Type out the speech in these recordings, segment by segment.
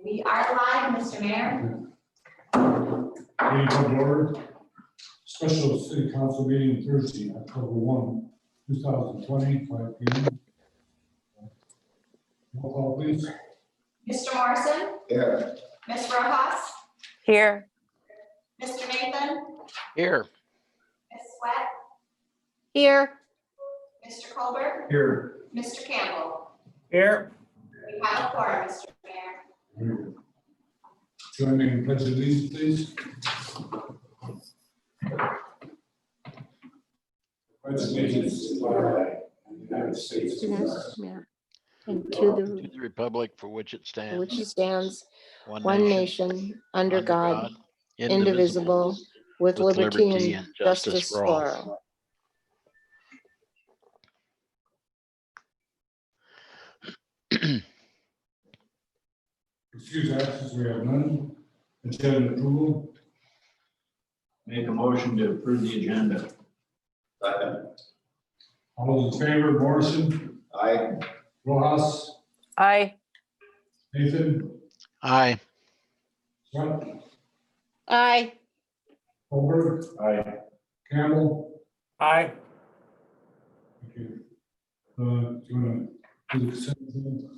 We are live, Mr. Mayor. Meeting to order. Special City Council meeting Thursday, October 1, 2020, 5 p.m. Roll call, please. Mr. Morrison, Here. Ms. Rojas, Here. Mr. Nathan, Here. Ms. Sweat, Here. Mr. Colbert, Here. Mr. Campbell. Here. We have a quorum, Mr. Mayor. Join me in pledge of allegiance, please. Pledge allegiance to the flag of the United States of America. Yeah. And to To the republic for which it stands. which stands, One one nation, under God, indivisible, with liberty and justice for all. Excuse absence, we have none. Agenda approval. Make a motion to approve the agenda. Second. All those in favor, Morrison, Aye. Rojas, Aye. Nathan, Aye. Swett, Aye. Colbert, Aye. Campbell. Aye. Thank you. Do you want to do the consent agenda?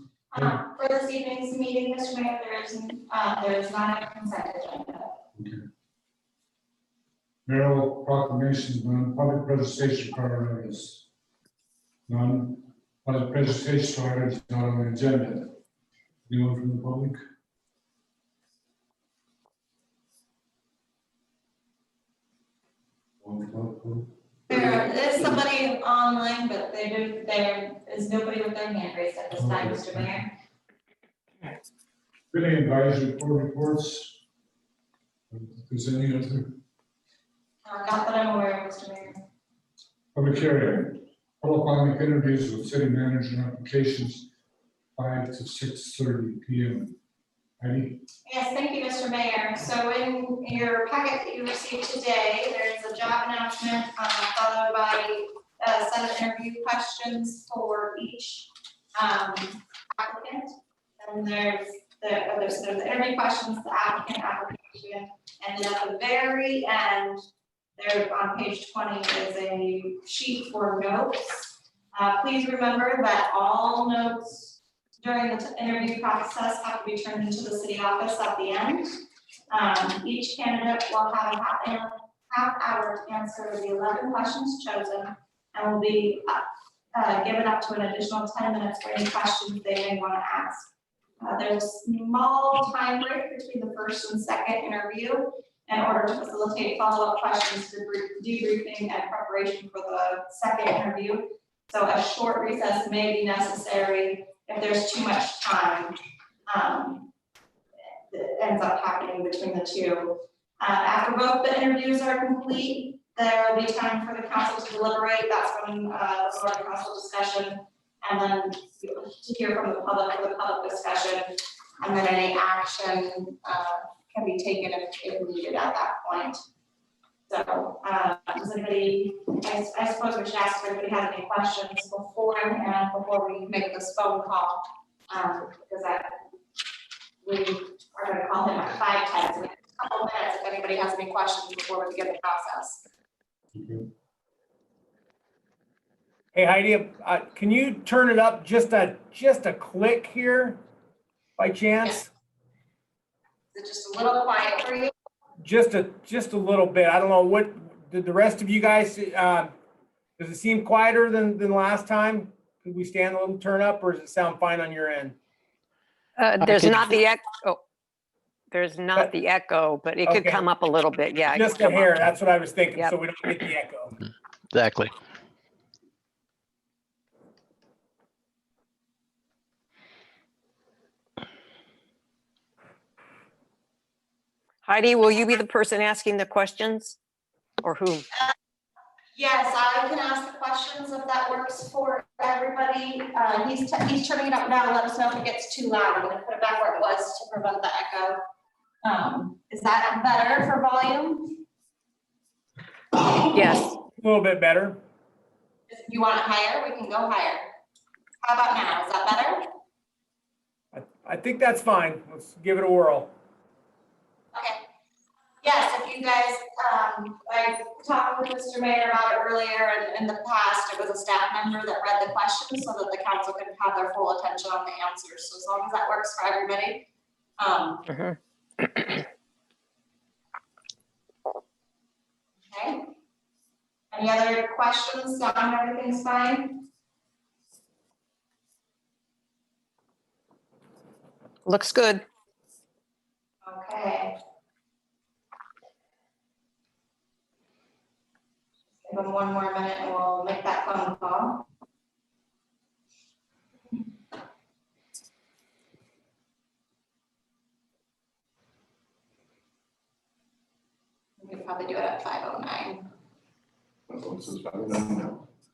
For this evening's meeting, Mr. Mayor, there is not a consent agenda. Okay. Mayoral proclamations, none. Public presentation priorities, none. Public presentation priorities not on the agenda. Anyone from the public? One from the public? There is somebody online, but there is nobody with their hand raised at this time, Mr. Mayor. Really advisory board reports. If there's any other Not that I'm aware of, Mr. Mayor. public hearing, public interviews with city manager applications 5 to 6:30 p.m. Heidi? Yes, thank you, Mr. Mayor. So in your packet that you received today, there's a job announcement followed by a set of interview questions for each applicant. And there's the interview questions, the applicant application, and then at the very end, there on page 20 is a sheet for notes. Please remember that all notes during the interview process have to be turned into the city office at the end. Each candidate will have a half hour to answer the 11 questions chosen and will be given up to an additional 10 minutes for any questions they may want to ask. There's a small time break between the first and second interview in order to facilitate follow-up questions, debriefing, and preparation for the second interview. So a short recess may be necessary if there's too much time that ends up happening between the two. After both the interviews are complete, there will be time for the council to deliberate. That's when the board of council discussion, and then to hear from the public for the public discussion, and then any action can be taken if needed at that point. So, does anybody, I suppose we should ask if anybody has any questions before we make this phone call, because we are going to call him at 5:10, so we have a couple minutes if anybody has any questions before we begin the process. Okay. Hey Heidi, can you turn it up just a click here by chance? Is it just a little quiet for you? Just a little bit. I don't know, what did the rest of you guys, does it seem quieter than last time? Could we stand a little turn up, or does it sound fine on your end? There's could- not the echo. There's not the echo, but it could Okay. come up a little bit. Yeah. it Just could a come up. hair, that's what I was thinking, Yep. so we don't get the echo. Exactly. Heidi, will you be the person asking the questions, or who? Yes, I can ask the questions if that works for everybody. He's turning it up now. Let us know if it gets too loud. I'm going to put it back where it was to prevent the echo. Is that better for volume? Yes. A little bit better. If you want it higher, we can go higher. How about now? Is that better? I think that's fine. Let's give it a whirl. Okay. Yes, if you guys, I talked with Mr. Mayor about it earlier, and in the past, it was a staff member that read the questions so that the council could have their full attention on the answers. So as long as that works for everybody. Okay. Any other questions? Don, everything's fine? Looks good. Okay. Give them one more minute and we'll make that phone call. We could probably do it at 5:09.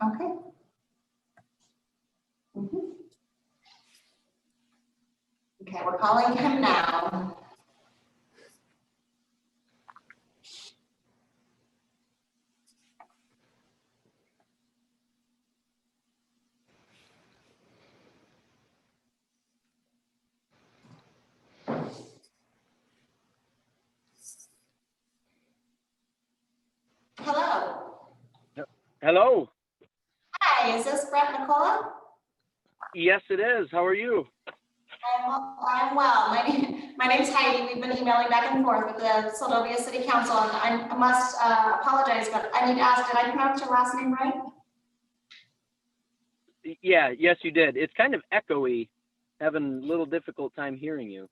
Okay. Okay, we're calling him now. Hello. Hello. Hi, is this Brett Nicola? Yes, it is. How are you? I'm well. My name's Heidi. We've been emailing back and forth with the Seldovia City Council, and I must apologize, but I need to ask, did I pronounce your last name right? Yeah, yes, you did. It's kind of echoey. Having a little difficult time hearing you.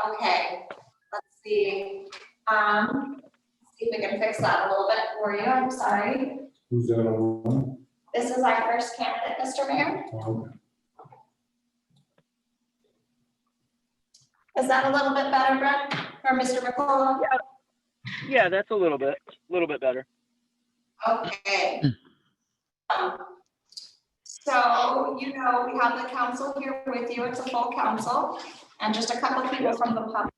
Okay, let's see. See if we can fix that a little bit for you. I'm sorry. Who's that on? This is our first candidate, Mr. Mayor. Okay. Is that a little bit better, Brett, or Mr. McCullough? Yeah, that's a little bit better. Okay. So, you know, we have the council here with you. It's a full council, and just a couple of people from the public.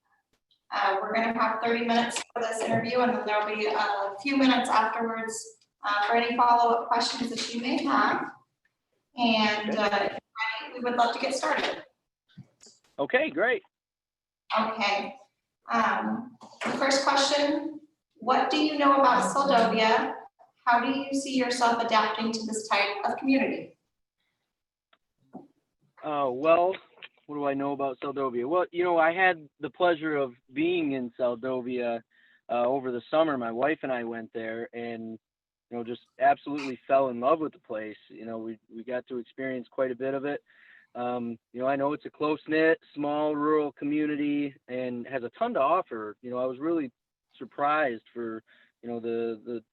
We're going to have 30 minutes for this interview, and then there'll be a few minutes afterwards for any follow-up questions that you may have. And we would love to get started. Okay, great. Okay. The first question, what do you know about Seldovia? How do you see yourself adapting to this type of community? Well, what do I know about Seldovia? Well, you know, I had the pleasure of being in Seldovia over the summer. My wife and I went there, and you know, just absolutely fell in love with the place. You know, we got to experience quite a bit of it. You know, I know it's a close-knit, small, rural community and has a ton to offer. You know, I was really surprised for, you know, the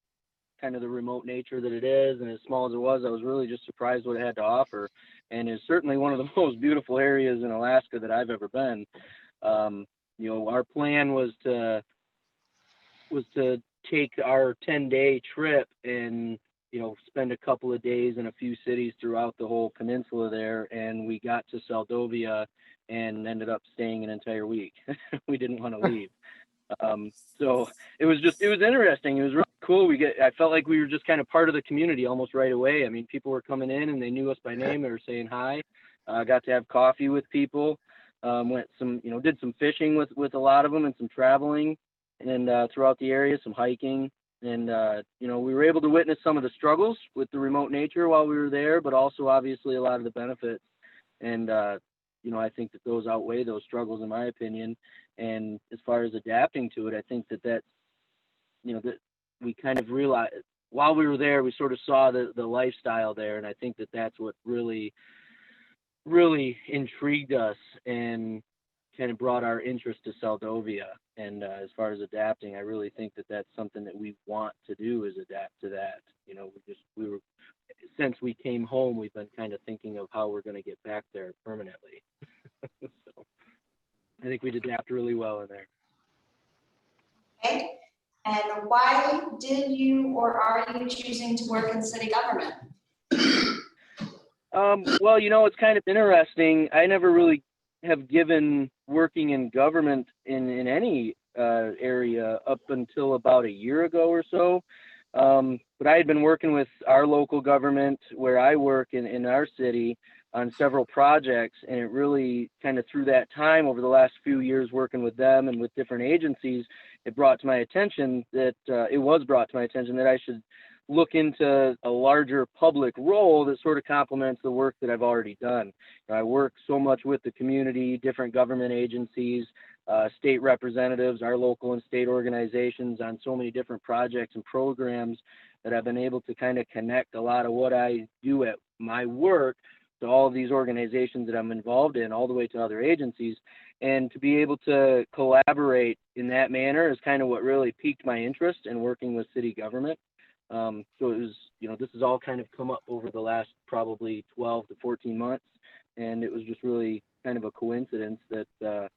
kind of the remote nature that it is, and as small as it was, I was really just surprised what it had to offer. And it's certainly one of the most beautiful areas in Alaska that I've ever been. You know, our plan was to take our 10-day trip and, you know, spend a couple of days in a few cities throughout the whole peninsula there. And we got to Seldovia and ended up staying an entire week. We didn't want to leave. So it was interesting. It was really cool. I felt like we were just kind of part of the community almost right away. I mean, people were coming in and they knew us by name. They were saying hi. Got to have coffee with people. Did some fishing with a lot of them and some traveling and throughout the area, some hiking. And, you know, we were able to witness some of the struggles with the remote nature while we were there, but also obviously a lot of the benefits. And, you know, I think that those outweigh those struggles in my opinion. And as far as adapting to it, I think that's, you know, that we kind of realized while we were there, we sort of saw the lifestyle there. And I think that's what really, really intrigued us and kind of brought our interest to Seldovia. And as far as adapting, I really think that's something that we want to do is adapt to that. You know, since we came home, we've been kind of thinking of how we're going to get back there permanently. So I think we'd adapt really well in there. Okay. And why did you or are you choosing to work in city government? Well, you know, it's kind of interesting. I never really have given working in government in any area up until about a year ago or so. But I had been working with our local government where I work in our city on several projects, and it really kind of through that time over the last few years working with them and with different agencies, it was brought to my attention that I should look into a larger public role that sort of complements the work that I've already done. I work so much with the community, different government agencies, state representatives, our local and state organizations on so many different projects and programs that I've been able to kind of connect a lot of what I do at my work to all of these organizations that I'm involved in, all the way to other agencies. And to be able to collaborate in that manner is kind of what really piqued my interest in working with city government. So it was, this has all kind of come up over the last probably 12 to 14 months. And it was just really kind of a coincidence that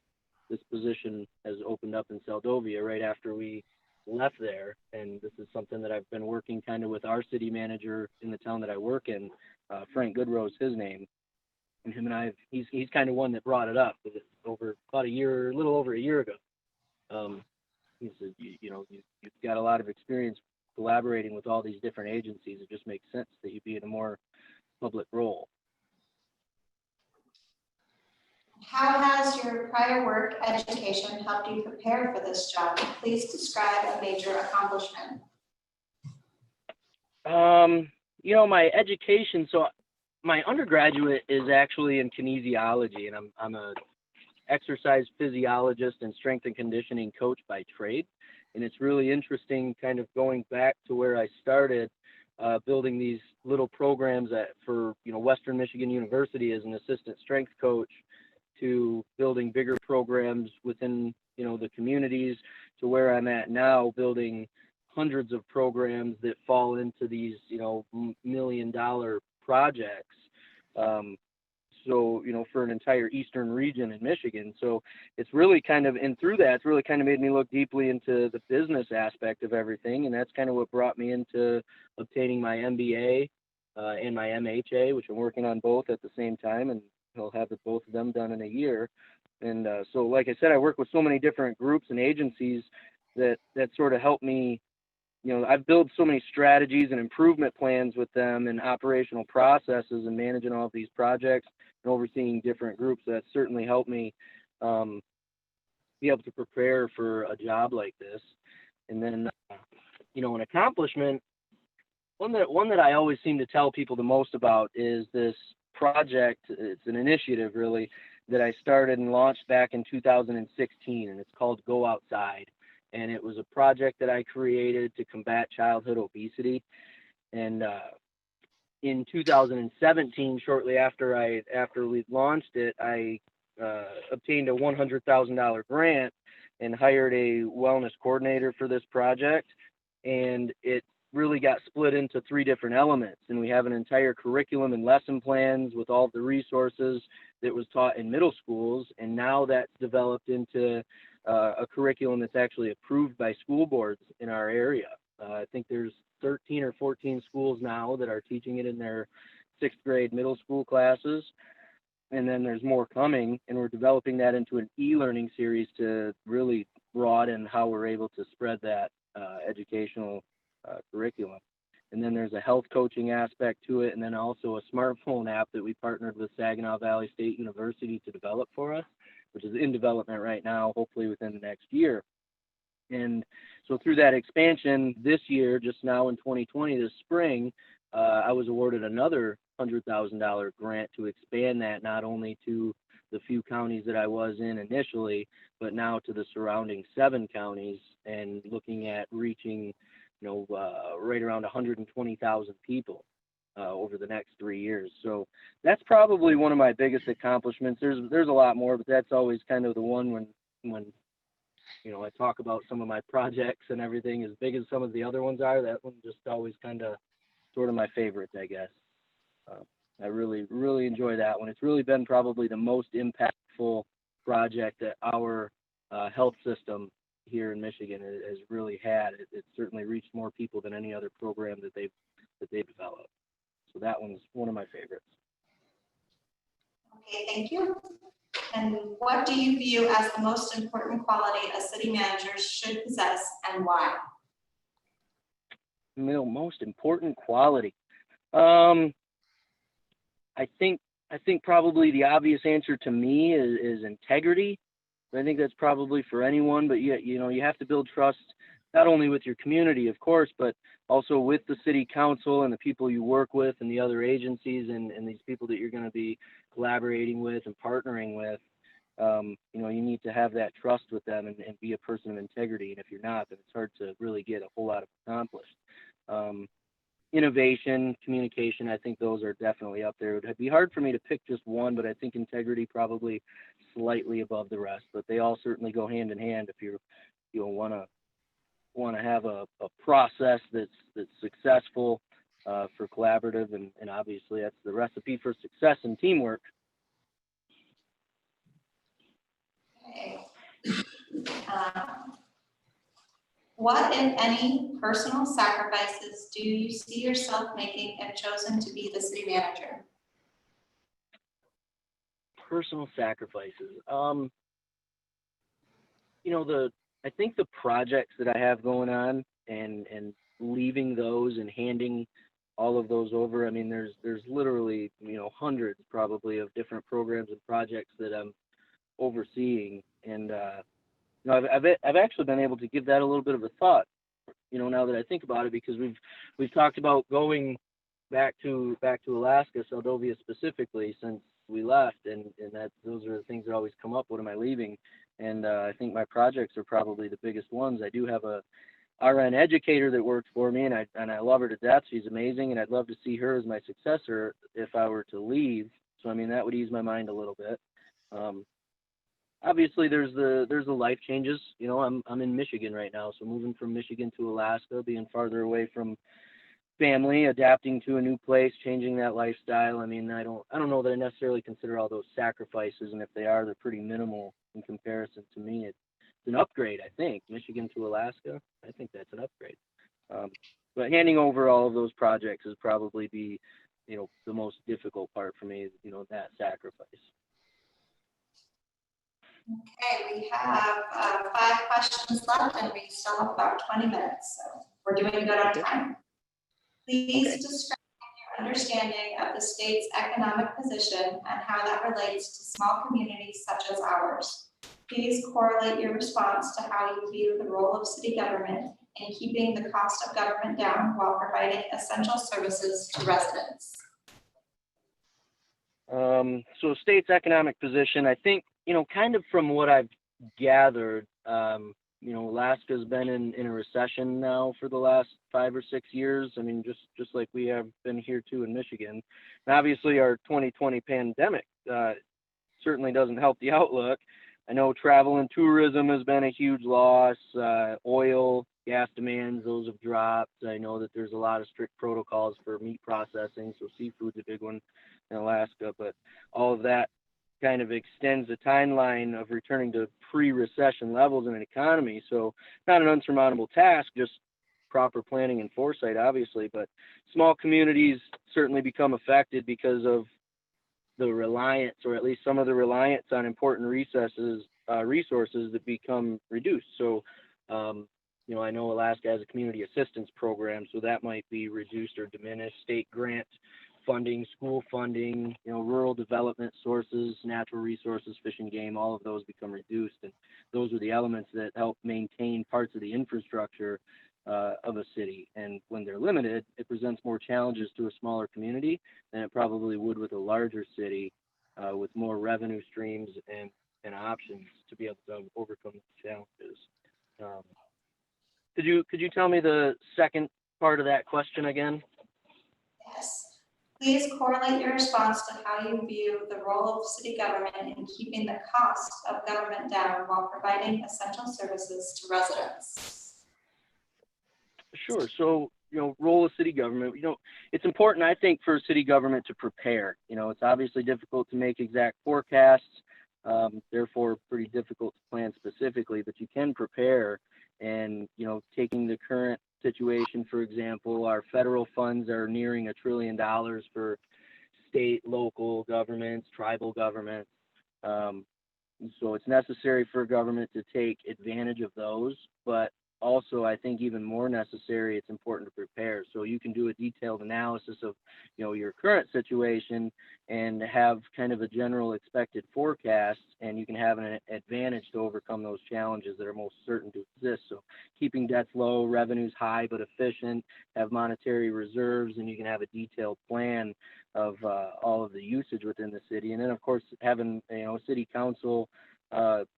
this position has opened up in Seldovia right after we left there. And this is something that I've been working kind of with our city manager in the town that I work in, Frank Goodrow's his name. And him and I, he's kind of one that brought it up over about a little over a year ago. He said, you've got a lot of experience collaborating with all these different agencies. It just makes sense that you be in a more public role. How has your prior work education helped you prepare for this job? Please describe a major accomplishment. My education, so my undergraduate is actually in kinesiology, and I'm a exercise physiologist and strength and conditioning coach by trade. And it's really interesting kind of going back to where I started building these little programs for Western Michigan University as an assistant strength coach, to building bigger programs within the communities, to where I'm at now, building hundreds of programs that fall into these $1 million projects. So for an entire eastern region in Michigan. So it's really kind of, and through that, it's really kind of made me look deeply into the business aspect of everything. And that's kind of what brought me into obtaining my MBA and my MHA, which I'm working on both at the same time, and I'll have both of them done in a year. And so, like I said, I work with so many different groups and agencies that sort of help me. I've built so many strategies and improvement plans with them, and operational processes, and managing all of these projects and overseeing different groups. That certainly helped me be able to prepare for a job like this. And then, an accomplishment, one that I always seem to tell people the most about is this project. It's an initiative, really, that I started and launched back in 2016, and it's called Go Outside. And it was a project that I created to combat childhood obesity. And in 2017, shortly after we launched it, I obtained a $100,000 grant and hired a wellness coordinator for this project. And it really got split into 3 different elements. And we have an entire curriculum and lesson plans with all the resources that was taught in middle schools. And now that's developed into a curriculum that's actually approved by school boards in our area. I think there's 13 or 14 schools now that are teaching it in their 6th grade middle school classes. And then there's more coming, and we're developing that into an e-learning series to really broaden how we're able to spread that educational curriculum. And then there's a health coaching aspect to it, and then also a smartphone app that we partnered with Saginaw Valley State University to develop for us, which is in development right now, hopefully within the next year. And so through that expansion this year, just now in 2020, this spring, I was awarded another $100,000 grant to expand that, not only to the few counties that I was in initially, but now to the surrounding 7 counties, and looking at reaching, right around 120,000 people over the next 3 years. So that's probably one of my biggest accomplishments. There's a lot more, but that's always kind of the one when I talk about some of my projects and everything, as big as some of the other ones are, that one just always kind of sort of my favorite, I guess. I really, really enjoy that one. It's really been probably the most impactful project that our health system here in Michigan has really had. It's certainly reached more people than any other program that they've developed. So that one's one of my favorites. Okay, thank you. And what do you view as the most important quality a city manager should possess, and why? Most important quality. I think I think probably the obvious answer to me is integrity. I think that's probably for anyone, but you know, you have to build trust not only with your community, of course, but also with the city council and the people you work with and the other agencies and these people that you're going to be collaborating with and partnering with. You know, you need to have that trust with them and be a person of integrity. And if you're not, then it's hard to really get a whole lot accomplished. Innovation, communication, I think those are definitely up there. It'd be hard for me to pick just one, but I think integrity probably slightly above the rest. But they all certainly go hand in hand if you want to have a process that's successful for collaborative, and obviously that's the recipe for success and teamwork. Okay. What, if any, personal sacrifices do you see yourself making if chosen to be the city manager? Personal sacrifices. You know, I think the projects that I have going on and leaving those and handing all of those over. I mean, there's literally, you know, hundreds probably of different programs and projects that I'm overseeing, and you know, I've actually been able to give that a little bit of a thought, you know, now that I think about it, because we've talked about going back to Alaska, Seldovia specifically, since we left, and those are the things that always come up. What am I leaving? And I think my projects are probably the biggest ones. I do have a RN educator that works for me, and I love her to death. She's amazing, and I'd love to see her as my successor if I were to leave. So I mean, that would ease my mind a little bit. Obviously, there's the life changes. You know, I'm in Michigan right now, so moving from Michigan to Alaska, being farther away from family, adapting to a new place, changing that lifestyle. I mean, I don't know that I necessarily consider all those sacrifices, and if they are, they're pretty minimal in comparison to me. It's an upgrade, I think. Michigan to Alaska, I think that's an upgrade. But handing over all of those projects is probably be, you know, the most difficult part for me, you know, that sacrifice. Okay, we have 5 questions left and we still have about 20 minutes, so we're doing good on time. Please describe your understanding of the state's economic position and how that relates to small communities such as ours. Please correlate your response to how you view the role of city government in keeping the cost of government down while providing essential services to residents. So state's economic position, I think, you know, kind of from what I've gathered, you know, Alaska's been in a recession now for the last 5 or 6 years. I mean, just like we have been here too in Michigan. And obviously our 2020 pandemic certainly doesn't help the outlook. I know travel and tourism has been a huge loss. Oil, gas demands, those have dropped. I know that there's a lot of strict protocols for meat processing, so seafood's a big one in Alaska, but all of that kind of extends the timeline of returning to pre-recession levels in an economy. So not an unsurmountable task, just proper planning and foresight, obviously, but small communities certainly become affected because of the reliance, or at least some of the reliance on important resources that become reduced. So, you know, I know Alaska has a community assistance program, so that might be reduced or diminished. State grant funding, school funding, you know, rural development sources, natural resources, fish and game, all of those become reduced. And those are the elements that help maintain parts of the infrastructure of a city. And when they're limited, it presents more challenges to a smaller community than it probably would with a larger city with more revenue streams and options to be able to overcome the challenges. Could you tell me the second part of that question again? Yes. Please correlate your response to how you view the role of city government in keeping the cost of government down while providing essential services to residents. Sure. So, you know, role of city government, you know, it's important, I think, for city government to prepare. You know, it's obviously difficult to make exact forecasts, therefore pretty difficult to plan specifically, but you can prepare. And, you know, taking the current situation, for example, our federal funds are nearing $1 trillion for state, local governments, tribal governments. So it's necessary for government to take advantage of those, but also, I think even more necessary, it's important to prepare. So you can do a detailed analysis of, your current situation and have kind of a general expected forecast, and you can have an advantage to overcome those challenges that are most certain to exist. So keeping debts low, revenues high but efficient, have monetary reserves, and you can have a detailed plan of all of the usage within the city. And then, of course, having, a city council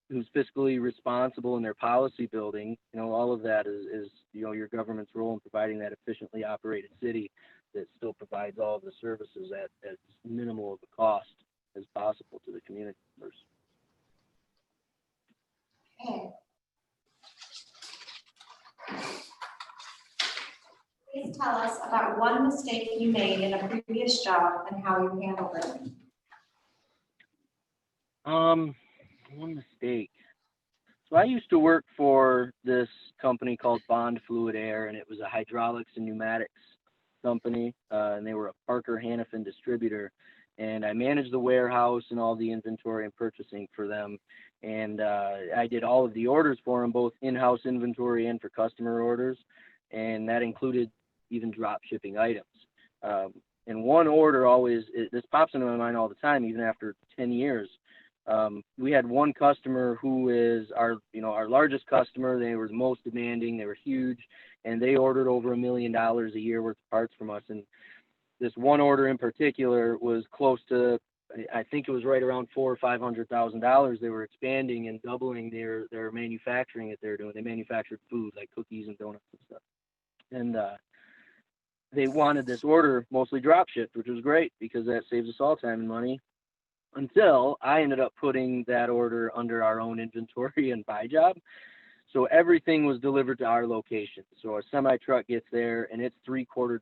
who's fiscally responsible in their policy building, all of that is your government's role in providing that efficiently operated city that still provides all of the services at as minimal of a cost as possible to the community members. Okay. Please tell us about one mistake you made in a previous job and how you handled it. One mistake. So I used to work for this company called Bond Fluid Air, and it was a hydraulics and pneumatics company, and they were a Parker Hannifin distributor. And I managed the warehouse and all the inventory and purchasing for them. And I did all of the orders for them, both in-house inventory and for customer orders. And that included even drop shipping items. And one order this pops into my mind all the time, even after 10 years. We had one customer who is our largest customer. They were the most demanding. They were huge, and they ordered over $1 million a year worth of parts from us. And this one order in particular was close to, I think it was right around $400,000 or $500,000. They were expanding and doubling their manufacturing that they're doing. They manufactured food like cookies and donuts and stuff. And they wanted this order mostly drop shipped, which was great because that saves us all time and money. Until I ended up putting that order under our own inventory and buy job. So everything was delivered to our location. So a semi truck gets there and it's three quarters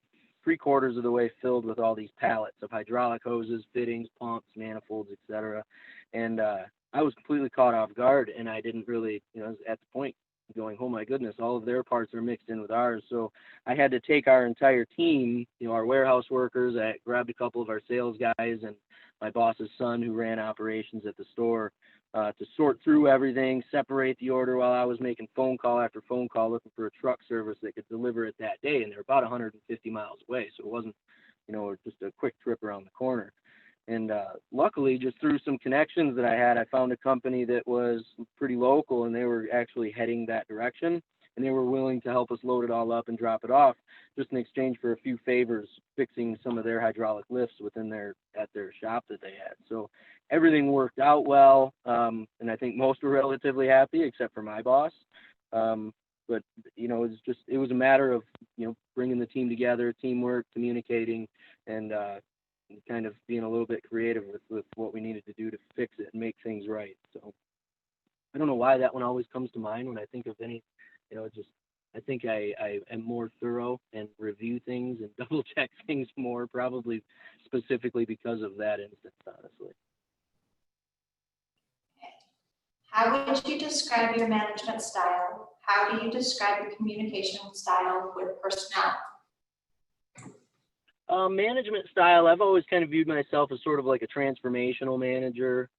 of the way filled with all these pallets of hydraulic hoses, fittings, pumps, manifolds, etc. And I was completely caught off guard, and I didn't really, at the point going, oh my goodness, all of their parts are mixed in with ours. So I had to take our entire team, our warehouse workers. I grabbed a couple of our sales guys and my boss's son who ran operations at the store to sort through everything, separate the order while I was making phone call after phone call looking for a truck service that could deliver it that day. And they're about 150 miles away. So it wasn't, just a quick trip around the corner. And luckily, just through some connections that I had, I found a company that was pretty local, and they were actually heading that direction. And they were willing to help us load it all up and drop it off, just in exchange for a few favors, fixing some of their hydraulic lifts at their shop that they had. So everything worked out well, and I think most were relatively happy, except for my boss. But it was a matter of bringing the team together, teamwork, communicating, and kind of being a little bit creative with what we needed to do to fix it and make things right. So I don't know why that one always comes to mind when I think of any. I think I am more thorough and review things and double check things more, probably specifically because of that instance, honestly. How would you describe your management style? How do you describe your communication style with personnel? Management style, I've always kind of viewed myself as sort of like a transformational manager.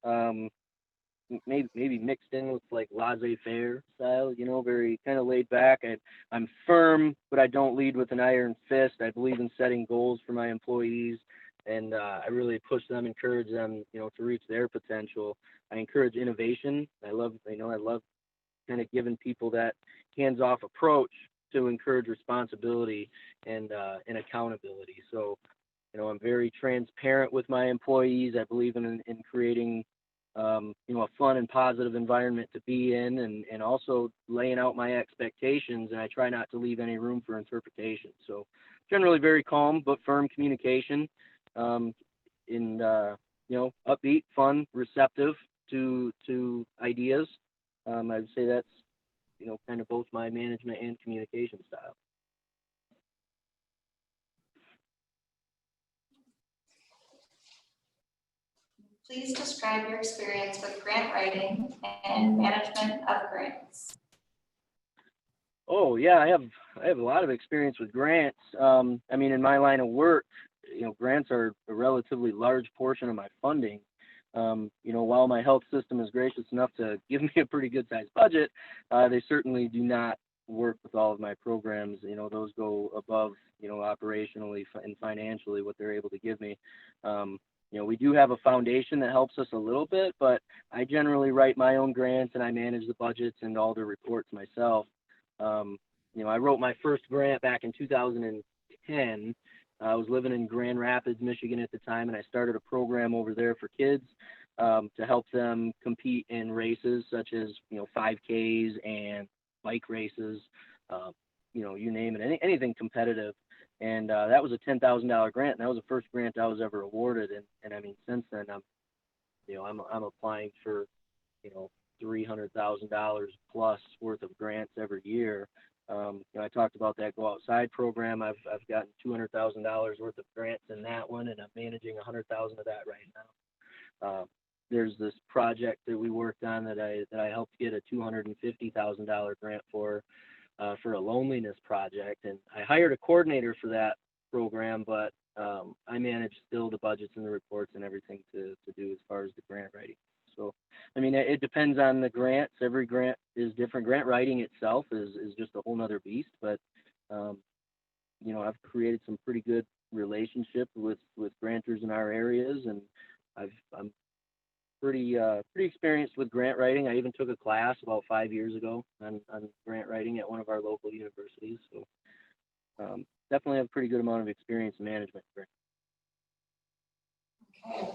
Maybe mixed in with like laissez-faire style, very kind of laid back. I'm firm, but I don't lead with an iron fist. I believe in setting goals for my employees, and I really push them, encourage them, to reach their potential. I encourage innovation. I love kind of giving people that hands-off approach to encourage responsibility and accountability. So, I'm very transparent with my employees. I believe in creating a fun and positive environment to be in, and also laying out my expectations, and I try not to leave any room for interpretation. So generally very calm but firm communication, upbeat, fun, receptive to ideas. I would say that's kind of both my management and communication style. Please describe your experience with grant writing and management of grants. Oh yeah, I have a lot of experience with grants. In my line of work, grants are a relatively large portion of my funding. While my health system is gracious enough to give me a pretty good sized budget, they certainly do not work with all of my programs, those go above, operationally and financially what they're able to give me. We do have a foundation that helps us a little bit, but I generally write my own grants and I manage the budgets and all the reports myself. I wrote my first grant back in 2010. I was living in Grand Rapids, Michigan at the time, and I started a program over there for kids to help them compete in races such as, 5Ks and bike races, you name it, anything competitive. And that was a $10,000 grant, and that was the first grant I was ever awarded. And I mean, since then, I'm applying for, $300,000 plus worth of grants every year. I talked about that Go Outside program. I've gotten $200,000 worth of grants in that one, and I'm managing $100,000 of that right now. There's this project that we worked on that I helped get a $250,000 grant for a loneliness project, and I hired a coordinator for that program, but I manage still the budgets and the reports and everything to do as far as the grant writing. So, I mean, it depends on the grants. Every grant is different. Grant writing itself is just a whole nother beast, but I've created some pretty good relationships with grantors in our areas, and I'm pretty experienced with grant writing. I even took a class about 5 years ago on grant writing at one of our local universities. So definitely have a pretty good amount of experience in management. Okay.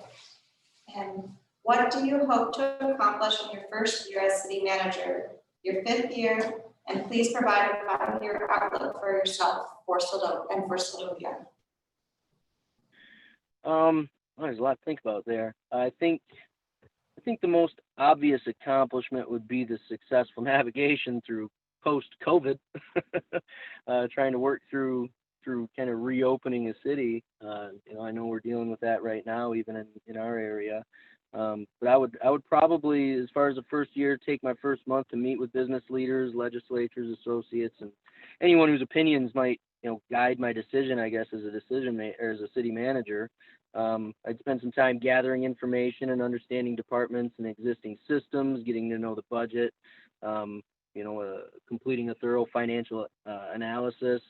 And what do you hope to accomplish in your first year as city manager, your 5th year, and please provide a 5-year outlook for yourself for Seldovia? There's a lot to think about there. I think the most obvious accomplishment would be the successful navigation through post-COVID, trying to work through kind of reopening a city. I know we're dealing with that right now, even in our area. But I would probably, as far as the first year, take my first month to meet with business leaders, legislators, associates, and anyone whose opinions might, guide my decision, I guess, as a city manager. I'd spend some time gathering information and understanding departments and existing systems, getting to know the budget, completing a thorough financial analysis,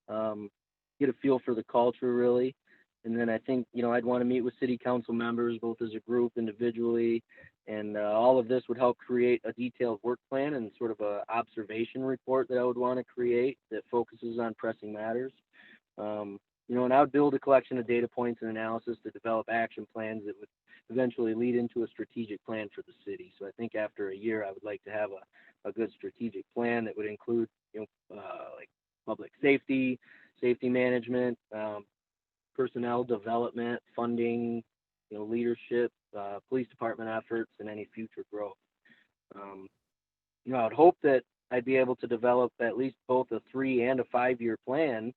get a feel for the culture, really. And then I think, I'd want to meet with city council members, both as a group, individually, and all of this would help create a detailed work plan and sort of a observation report that I would want to create that focuses on pressing matters. And I would build a collection of data points and analysis to develop action plans that would eventually lead into a strategic plan for the city. So I think after a year, I would like to have a good strategic plan that would include, like public safety management, personnel development, funding, leadership, police department efforts, and any future growth. I would hope that I'd be able to develop at least both a 3 and a 5-year plan,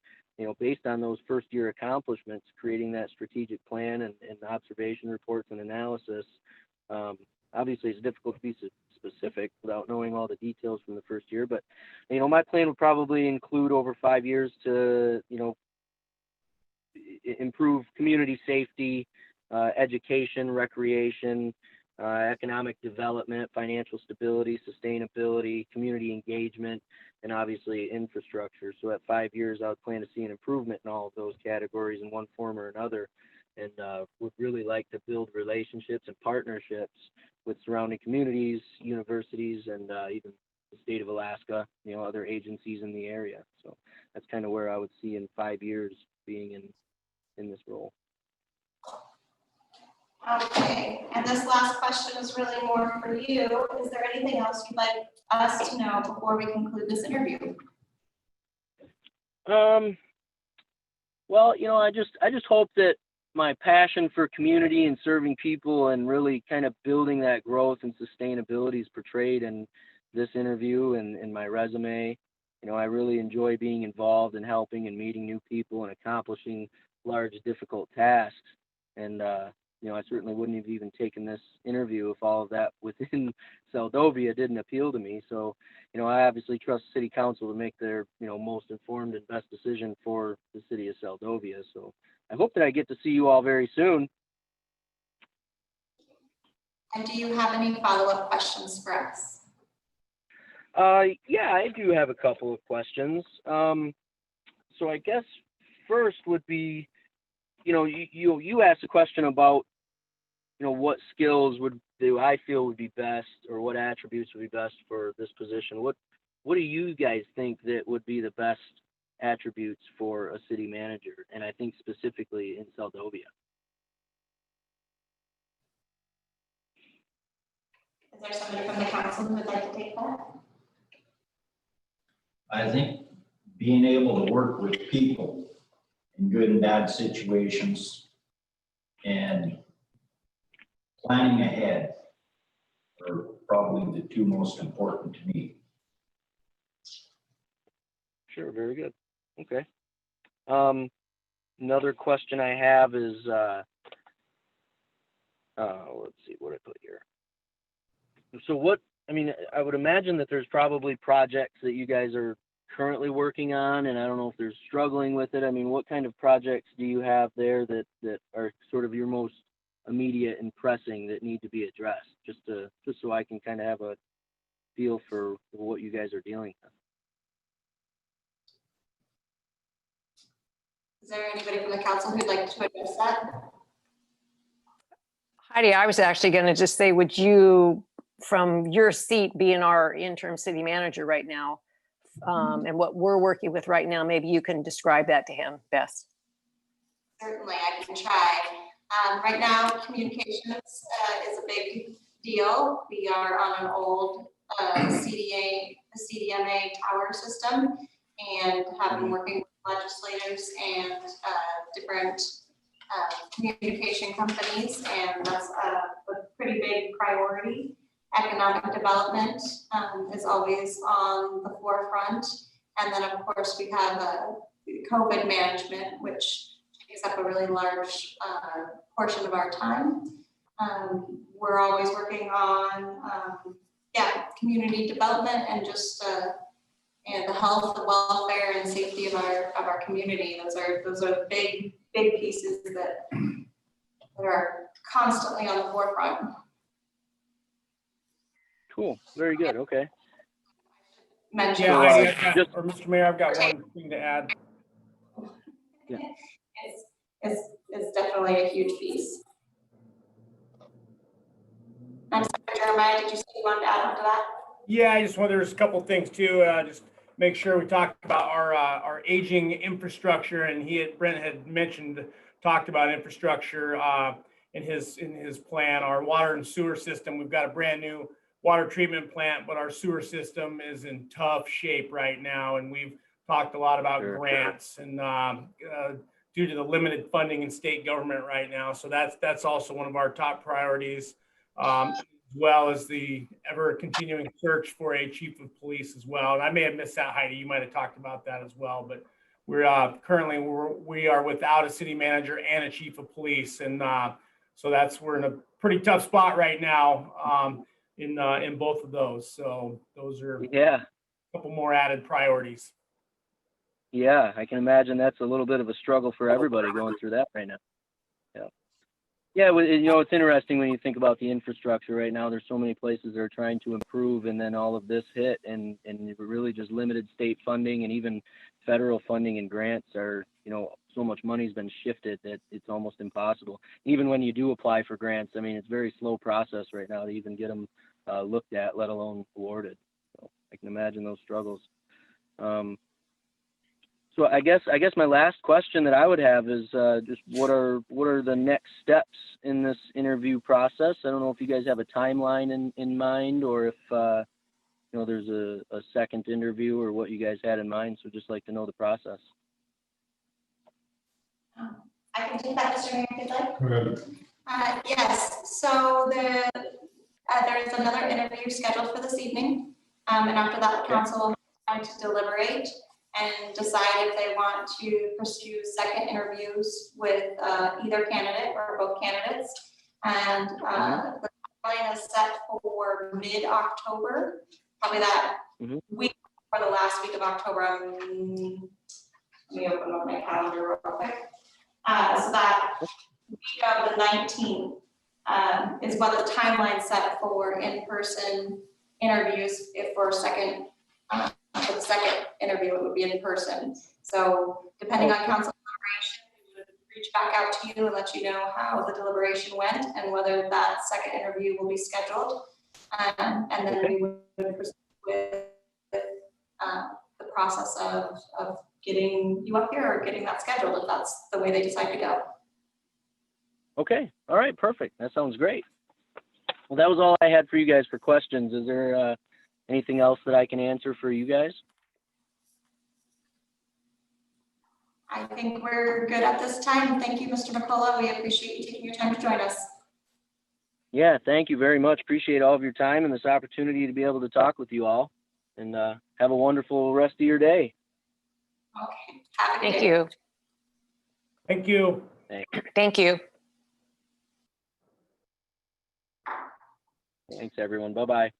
based on those first year accomplishments, creating that strategic plan and observation reports and analysis. Obviously, it's difficult to be specific without knowing all the details from the first year, but, my plan would probably include over 5 years to, improve community safety, education, recreation, economic development, financial stability, sustainability, community engagement, and obviously infrastructure. So at 5 years, I would plan to see an improvement in all of those categories in one form or another, and would really like to build relationships and partnerships with surrounding communities, universities, and even the state of Alaska, other agencies in the area. So that's kind of where I would see in 5 years being in this role. Okay, and this last question is really more for you. Is there anything else you'd like us to know before we conclude this interview? Well, I just hope that my passion for community and serving people and really kind of building that growth and sustainability is portrayed in this interview and in my resume. I really enjoy being involved in helping and meeting new people and accomplishing large, difficult tasks. And, I certainly wouldn't have even taken this interview if all of that within Seldovia didn't appeal to me. So, I obviously trust City Council to make their, most informed and best decision for the city of Seldovia. So I hope that I get to see you all very soon. And do you have any follow-up questions for us? Yeah, I do have a couple of questions. So I guess first would be, you asked a question about, what skills do I feel would be best, or what attributes would be best for this position? What do you guys think that would be the best attributes for a city manager? And I think specifically in Seldovia. Is there somebody from the council who would like to take that? I think being able to work with people in good and bad situations and planning ahead are probably the two most important to me. Sure, very good. Okay. Another question I have is, let's see what I put here. So I would imagine that there's probably projects that you guys are currently working on, and I don't know if they're struggling with it. I mean, what kind of projects do you have there that are sort of your most immediate and pressing that need to be addressed? Just so I can kind of have a feel for what you guys are dealing with. Is there anybody from the council who'd like to address that? Heidi, I was actually going to just say, would you, from your seat being our interim city manager right now, and what we're working with right now, maybe you can describe that to him best. Certainly, I can try. Right now, communications is a big deal. We are on an old CDMA tower system and have been working with legislators and different communication companies, and that's a pretty big priority. Economic development is always on the forefront. And then, of course, we have COVID management, which takes up a really large portion of our time. We're always working on, community development and just and the health, the welfare, and safety of our community. Those are big pieces that are constantly on the forefront. Cool. Very good. Okay. Mention Yeah, So, or Mr. Mayor, I've got one thing to add. Yeah. is definitely a huge piece. I'm sorry, Jeremiah, did you say you wanted to add on to that? Yeah, I just want, there's a couple things too, just make sure we talk about our aging infrastructure, and Brent had talked about infrastructure in his plan. Our water and sewer system, we've got a brand new water treatment plant, but our sewer system is in tough shape right now, and we've talked a lot about grants and due to the limited funding in state government right now. So that's also one of our top priorities, as well as the ever continuing search for a chief of police as well. And I may have missed that, Heidi. You might have talked about that as well, but we're currently we are without a city manager and a chief of police, and so we're in a pretty tough spot right now in both of those. So those are a couple more added priorities. Yeah, I can imagine that's a little bit of a struggle for everybody going through that right now. Yeah, well, it's interesting when you think about the infrastructure right now. There's so many places that are trying to improve, and then all of this hit, and really just limited state funding and even federal funding and grants are, so much money's been shifted that it's almost impossible. Even when you do apply for grants, I mean, it's a very slow process right now to even get them looked at, let alone awarded. So I can imagine those struggles. So I guess my last question that I would have is just what are the next steps in this interview process? I don't know if you guys have a timeline in mind, or if there's a second interview, or what you guys had in mind. So just like to know the process. I can take that, Mr. Mayor, if you'd like. Go ahead. Yes, so there is another interview scheduled for this evening. And after that, the council will have time to deliberate and decide if they want to pursue second interviews with either candidate or both candidates. And the timeline is set for mid-October, probably that week or the last week of October. Let me open up my calendar real quick. So that week of the 19th is what the timeline set for in-person interviews, if for for the second interview, it would be in person. So depending on council deliberation, we would reach back out to you and let you know how the deliberation went and whether that second interview will be scheduled. And then we would proceed with the process of getting you up here or getting that scheduled if that's the way they decide to go. Okay. All right. Perfect. That sounds great. Well, that was all I had for you guys for questions. Is there anything else that I can answer for you guys? I think we're good at this time. Thank you, Mr. McCullough. We appreciate you taking your time to join us. Yeah, thank you very much. Appreciate all of your time and this opportunity to be able to talk with you all. And have a wonderful rest of your day. Okay. Have a good Thank day. you. Thank you. Thank you. Thanks, everyone. Bye-bye.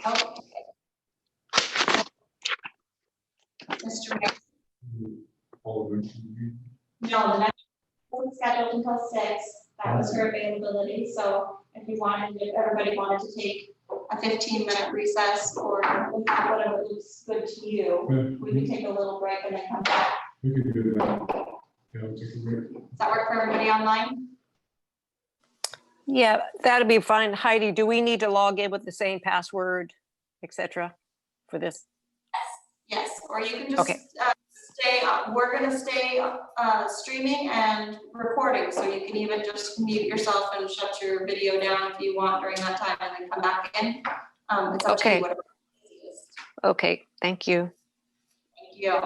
Okay. Mr. Mayor. All of it. No, the next one was scheduled until 6. That was her availability. So if everybody wanted to take a 15-minute recess or whatever looks good to you, we could take a little break and then come back. We could do that. Yeah, we'll take a break. Does that work for everybody online? Yeah, that'd be fine. Heidi, do we need to log in with the same password, et cetera, for this? Yes, or you can just Okay. stay, we're gonna stay streaming and recording, so you can even just mute yourself and shut your video down if you want during that time and then come back in. It's up to Okay. you, whatever is easiest. Okay, thank you. Thank you.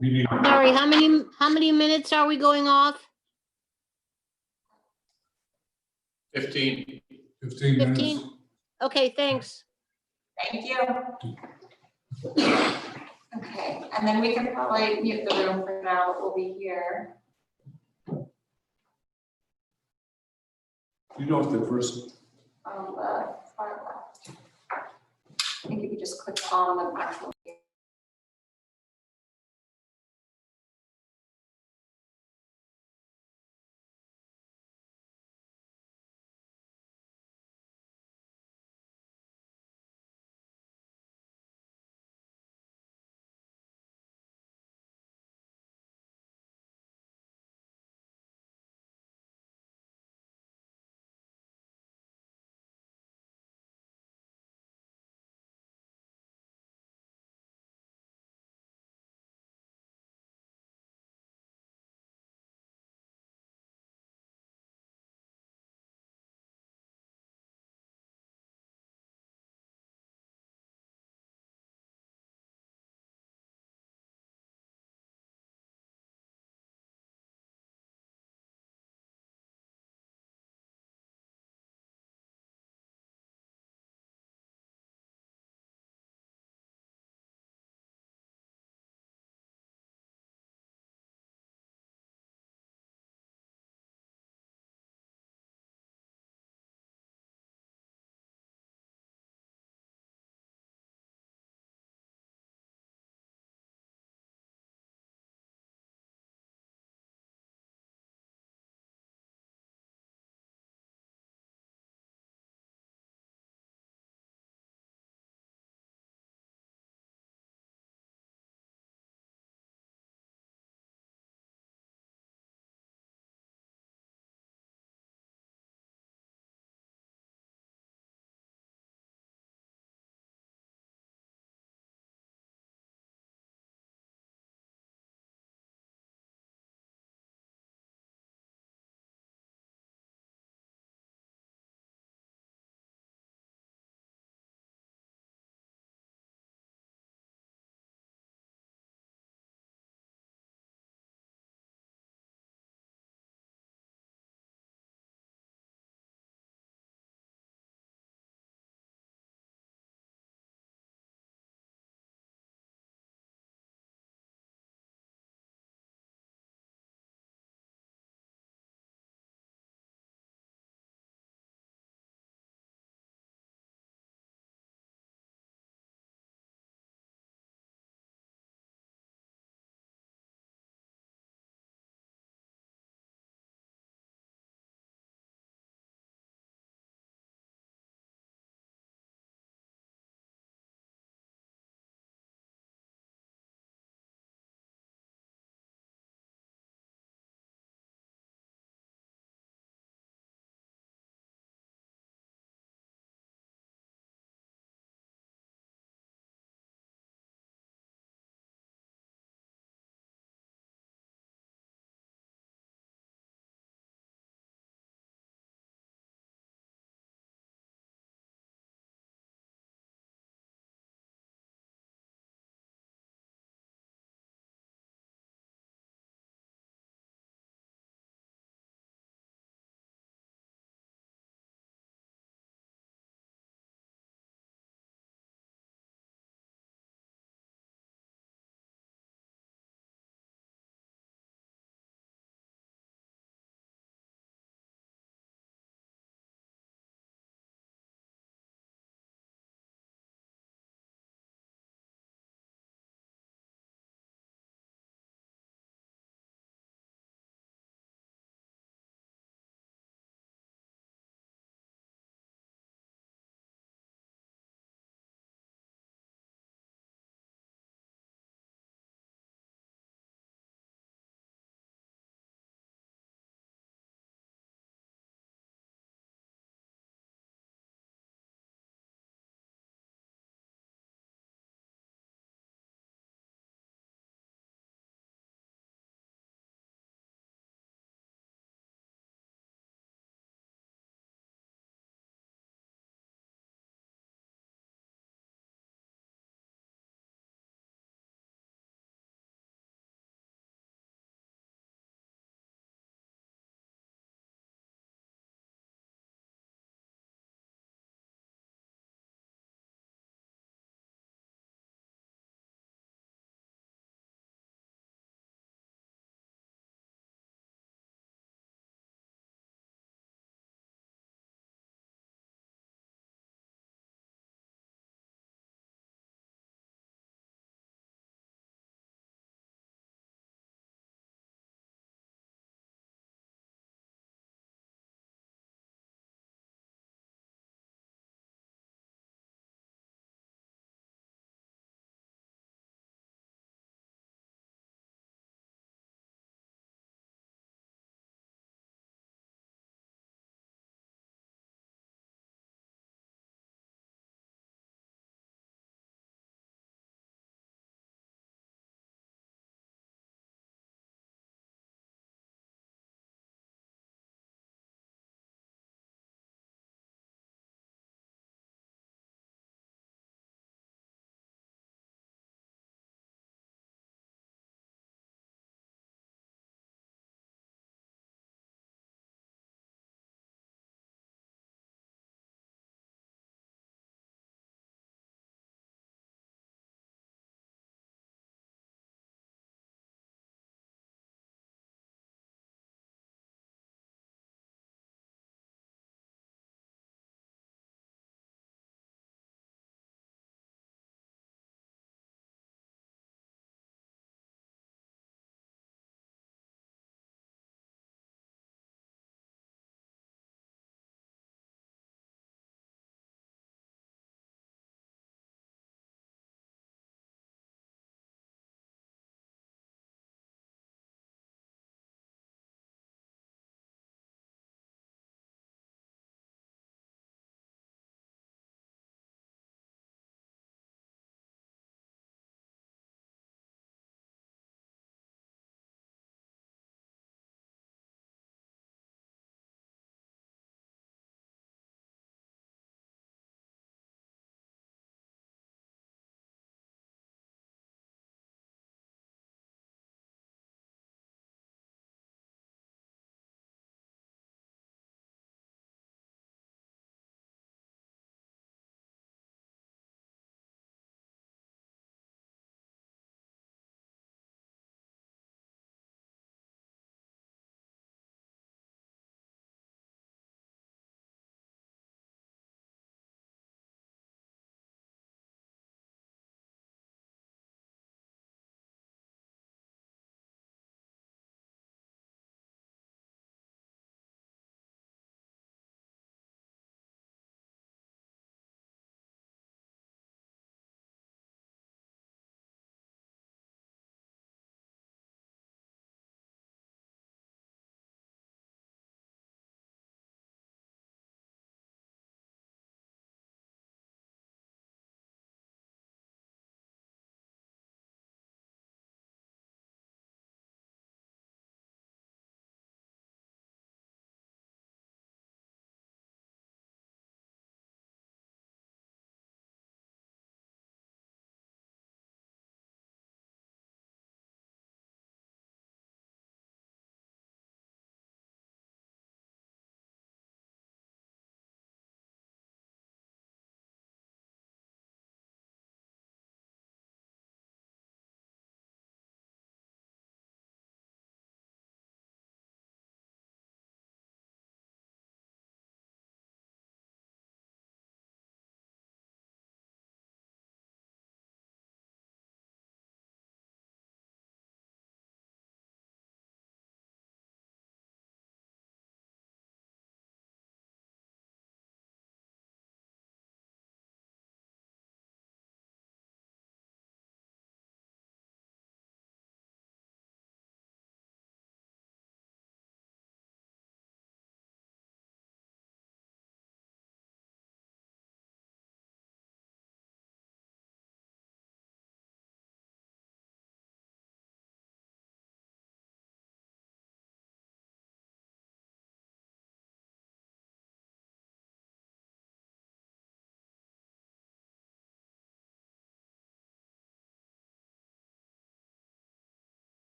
Meeting. Sorry, how many minutes are we going off? 15 minutes. 15? Okay, thanks. Thank you. Okay, and then we can probably mute the room for now, but we'll be here. You know if the first On the far left. I think if you just click on the actual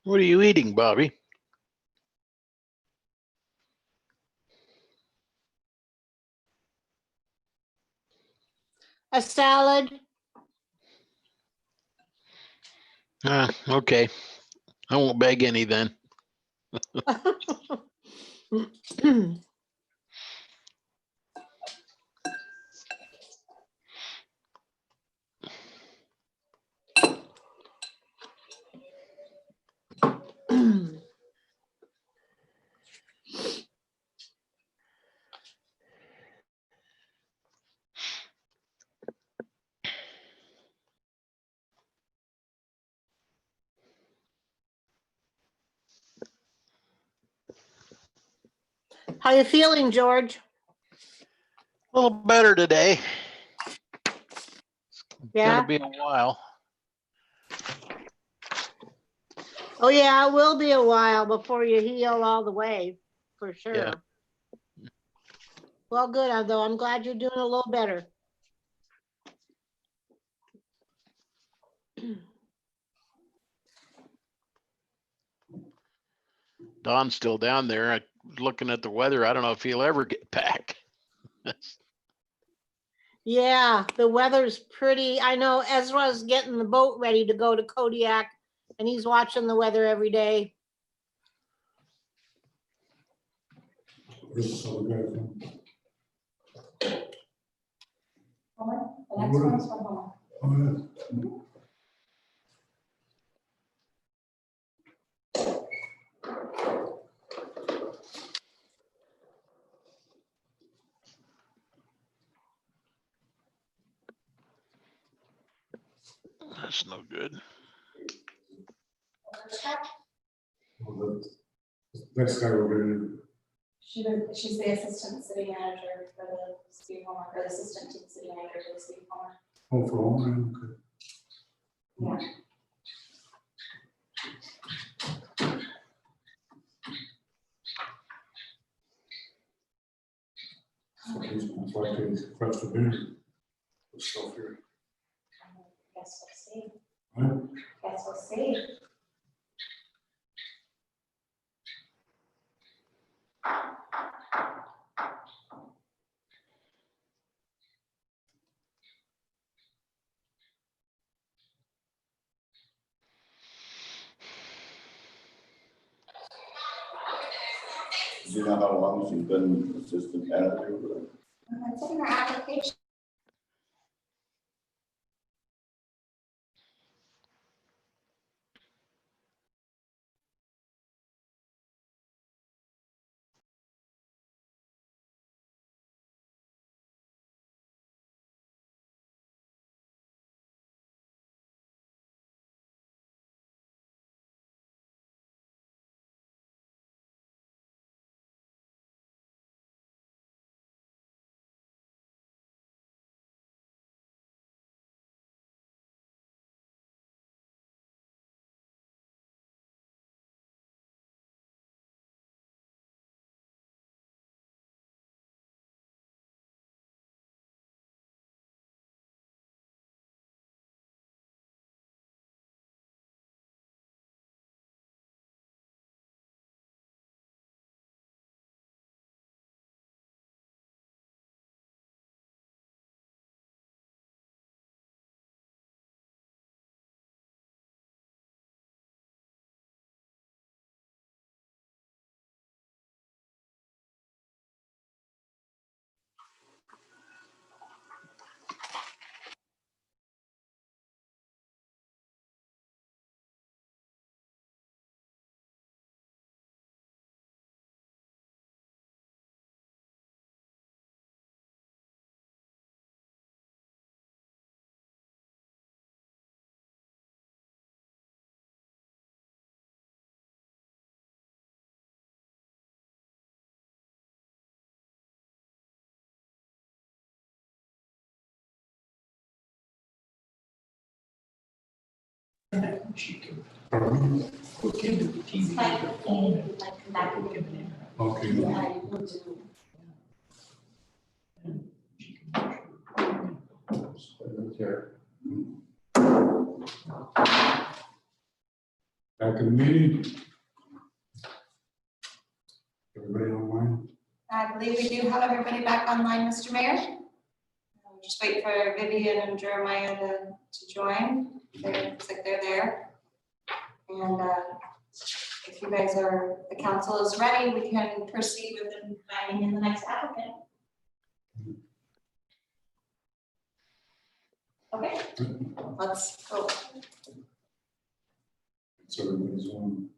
What are you eating, Bobby? A salad. Okay. I won't beg any then. How you feeling, George? A little better today. Yeah? Gonna be a while. Oh, yeah, it will be a while before you heal all the way, for sure. Yeah. Well, good, though. I'm glad you're doing a little better. Don's still down there. I was looking at the weather. I don't know if he'll ever get back. Yeah, the weather's pretty. I know Ezra's getting the boat ready to go to Kodiak, and he's watching the weather every day. Where's this other guy from? Homer, the next one's from Homer. Oh, yeah. That's no good. Well, the next guy we're gonna, She's the assistant city manager for the city of Homer, or the assistant to the city manager for the city of Homer. oh, for all, okay. Yeah. So he's collecting across the vineyard. The stuff here. Guess we'll see. Right? Guess we'll see. Do you know how long she's been assistant manager? It's in her application. She can Pardon? hook into the TV with her phone. Okay. She can watch her. Back in the meeting. Everybody online? I believe we do have everybody back online, Mr. Mayor. Just wait for Vivian and Jeremiah to join. Looks like they're there. And if you guys are, the council is ready, we can proceed with inviting in the next applicant. Okay, let's go. So everybody's on.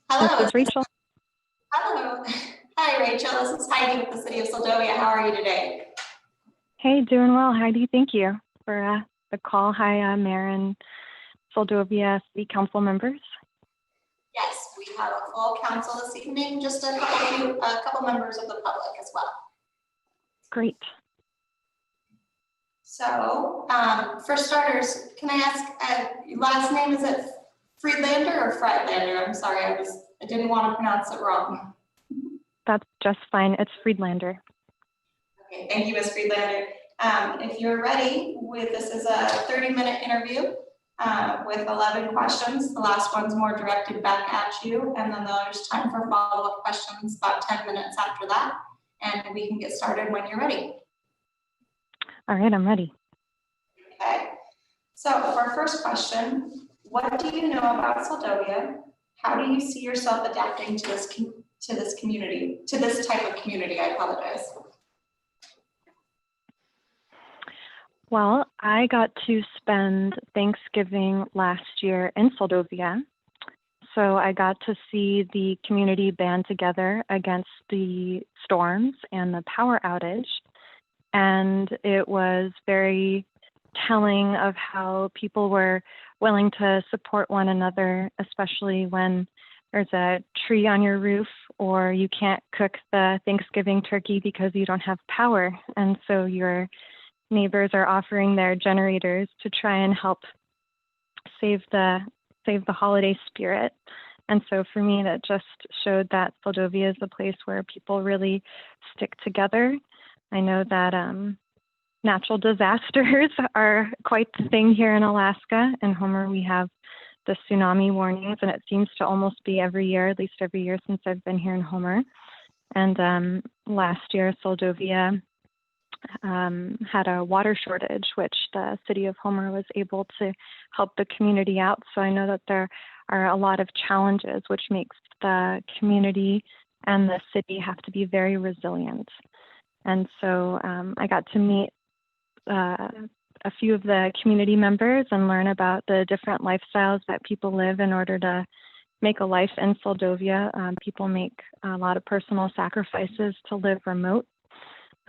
Hello. This is Rachel. Hello. Hi, Rachel. This is Heidi with the City of Seldovia. How are you today? Hey, doing well, Heidi. Thank you for the call. Hi, Mayor and Seldovia City Council members. Yes, we have a full council this evening, just a couple members of the public as well. Great. So, for starters, can I ask, your last name, is it Friedlander or Friedlander? I'm sorry, I didn't want to pronounce it wrong. That's just fine. It's Friedlander. Okay, thank you, Ms. Friedlander. If you're ready, this is a 30-minute interview with 11 questions. The last one's more directed back at you, and then there's time for follow-up questions about 10 minutes after that, and we can get started when you're ready. All right, I'm ready. Okay, so for our first question, what do you know about Seldovia? How do you see yourself adapting to this community, to this type of community? I apologize. Well, I got to spend Thanksgiving last year in Seldovia. So I got to see the community band together against the storms and the power outage. And it was very telling of how people were willing to support one another, especially when there's a tree on your roof or you can't cook the Thanksgiving turkey because you don't have power. And so your neighbors are offering their generators to try and help save the holiday spirit. And so for me, that just showed that Seldovia is a place where people really stick together. I know that natural disasters are quite the thing here in Alaska. In Homer, we have the tsunami warnings, and it seems to almost be every year, at least every year since I've been here in Homer. And last year, Seldovia had a water shortage, which the city of Homer was able to help the community out. So I know that there are a lot of challenges, which makes the community and the city have to be very resilient. And so I got to meet a few of the community members and learn about the different lifestyles that people live in order to make a life in Seldovia. People make a lot of personal sacrifices to live remote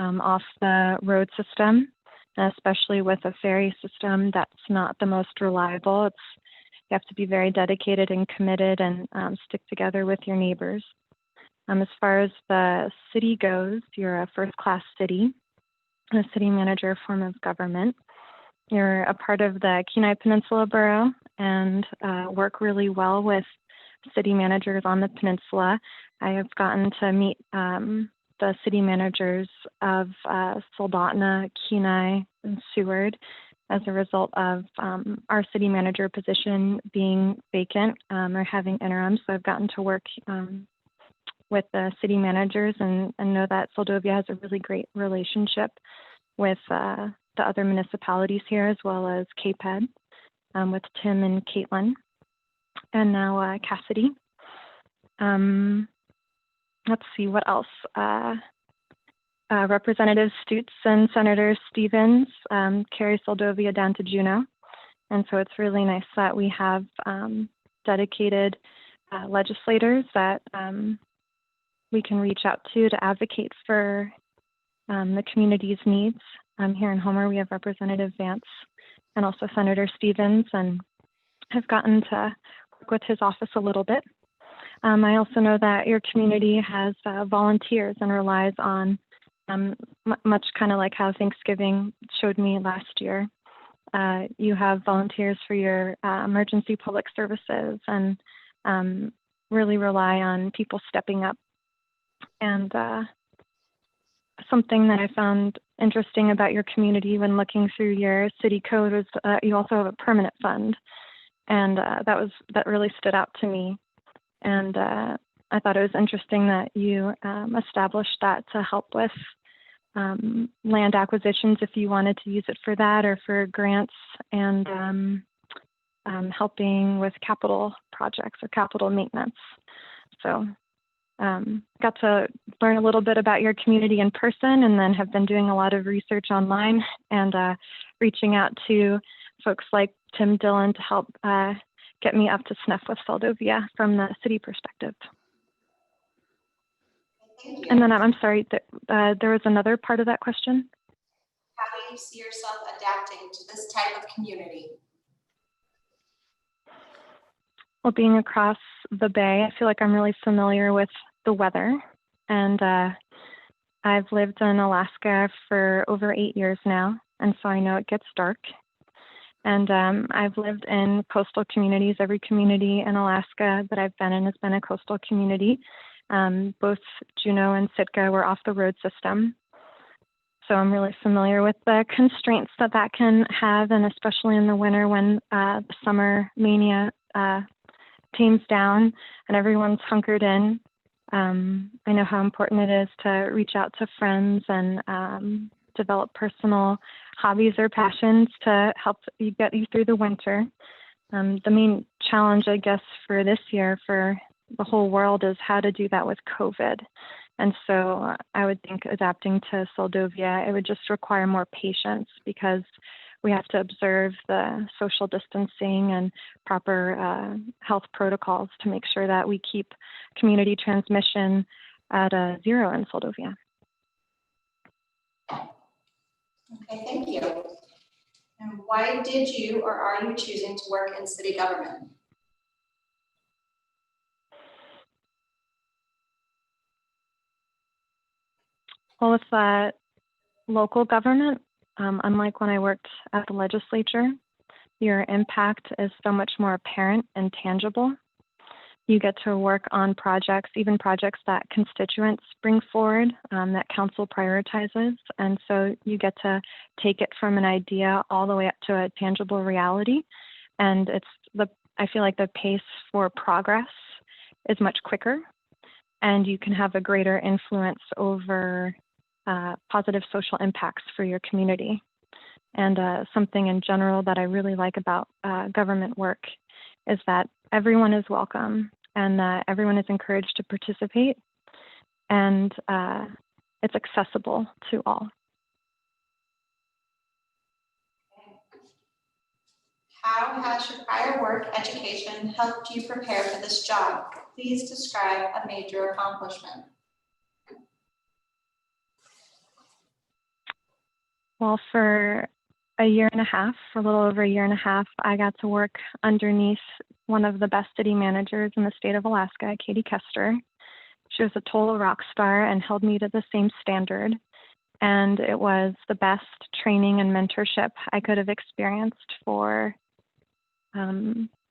off the road system, especially with a ferry system that's not the most reliable. You have to be very dedicated and committed and stick together with your neighbors. As far as the city goes, you're a first-class city, a city manager form of government. You're a part of the Kenai Peninsula Borough and work really well with city managers on the peninsula. I have gotten to meet the city managers of Soldotna, Kenai, and Seward as a result of our city manager position being vacant or having interim. So I've gotten to work with the city managers and know that Seldovia has a really great relationship with the other municipalities here, as well as KPED with Tim and Caitlin, and now Cassidy. Let's see what else. Representative Stutz and Senator Stevens carry Seldovia down to Juneau. And so it's really nice that we have dedicated legislators that we can reach out to advocate for the community's needs. Here in Homer, we have Representative Vance and also Senator Stevens, and have gotten to work with his office a little bit. I also know that your community has volunteers and relies on, much kind of like how Thanksgiving showed me last year. You have volunteers for your emergency public services, and really rely on people stepping up. And something that I found interesting about your community when looking through your city code was you also have a permanent fund, and that really stood out to me. And I thought it was interesting that you established that to help with land acquisitions if you wanted to use it for that, or for grants, and helping with capital projects or capital maintenance. So got to learn a little bit about your community in person, and then have been doing a lot of research online and reaching out to folks like Tim Dillon to help get me up to snuff with Seldovia from the city perspective. Thank you. And then I'm sorry, there was another part of that question. How do you see yourself adapting to this type of community? Well, being across the bay, I feel like I'm really familiar with the weather. And I've lived in Alaska for over 8 years now, and so I know it gets dark. And I've lived in coastal communities. Every community in Alaska that I've been in has been a coastal community. Both Juneau and Sitka were off the road system. So I'm really familiar with the constraints that can have, and especially in the winter when the summer mania tames down and everyone's hunkered in. I know how important it is to reach out to friends and develop personal hobbies or passions to help you get you through the winter. The main challenge, I guess, for this year for the whole world is how to do that with COVID. And so I would think adapting to Seldovia, it would just require more patience, because we have to observe the social distancing and proper health protocols to make sure that we keep community transmission at a 0 in Seldovia. Okay, thank you. And why did you, or are you choosing to work in city government? Well, with local government, unlike when I worked at the legislature, your impact is so much more apparent and tangible. You get to work on projects, even projects that constituents bring forward, that council prioritizes. And so you get to take it from an idea all the way up to a tangible reality. And I feel like the pace for progress is much quicker, and you can have a greater influence over positive social impacts for your community. And something in general that I really like about government work is that everyone is welcome, and everyone is encouraged to participate, and it's accessible to all. How has your prior work education helped you prepare for this job? Please describe a major accomplishment. Well, for a year and a half, a little over a year and a half, I got to work underneath one of the best city managers in the state of Alaska, Katie Kester. She was a total rock star and held me to the same standard. And it was the best training and mentorship I could have experienced for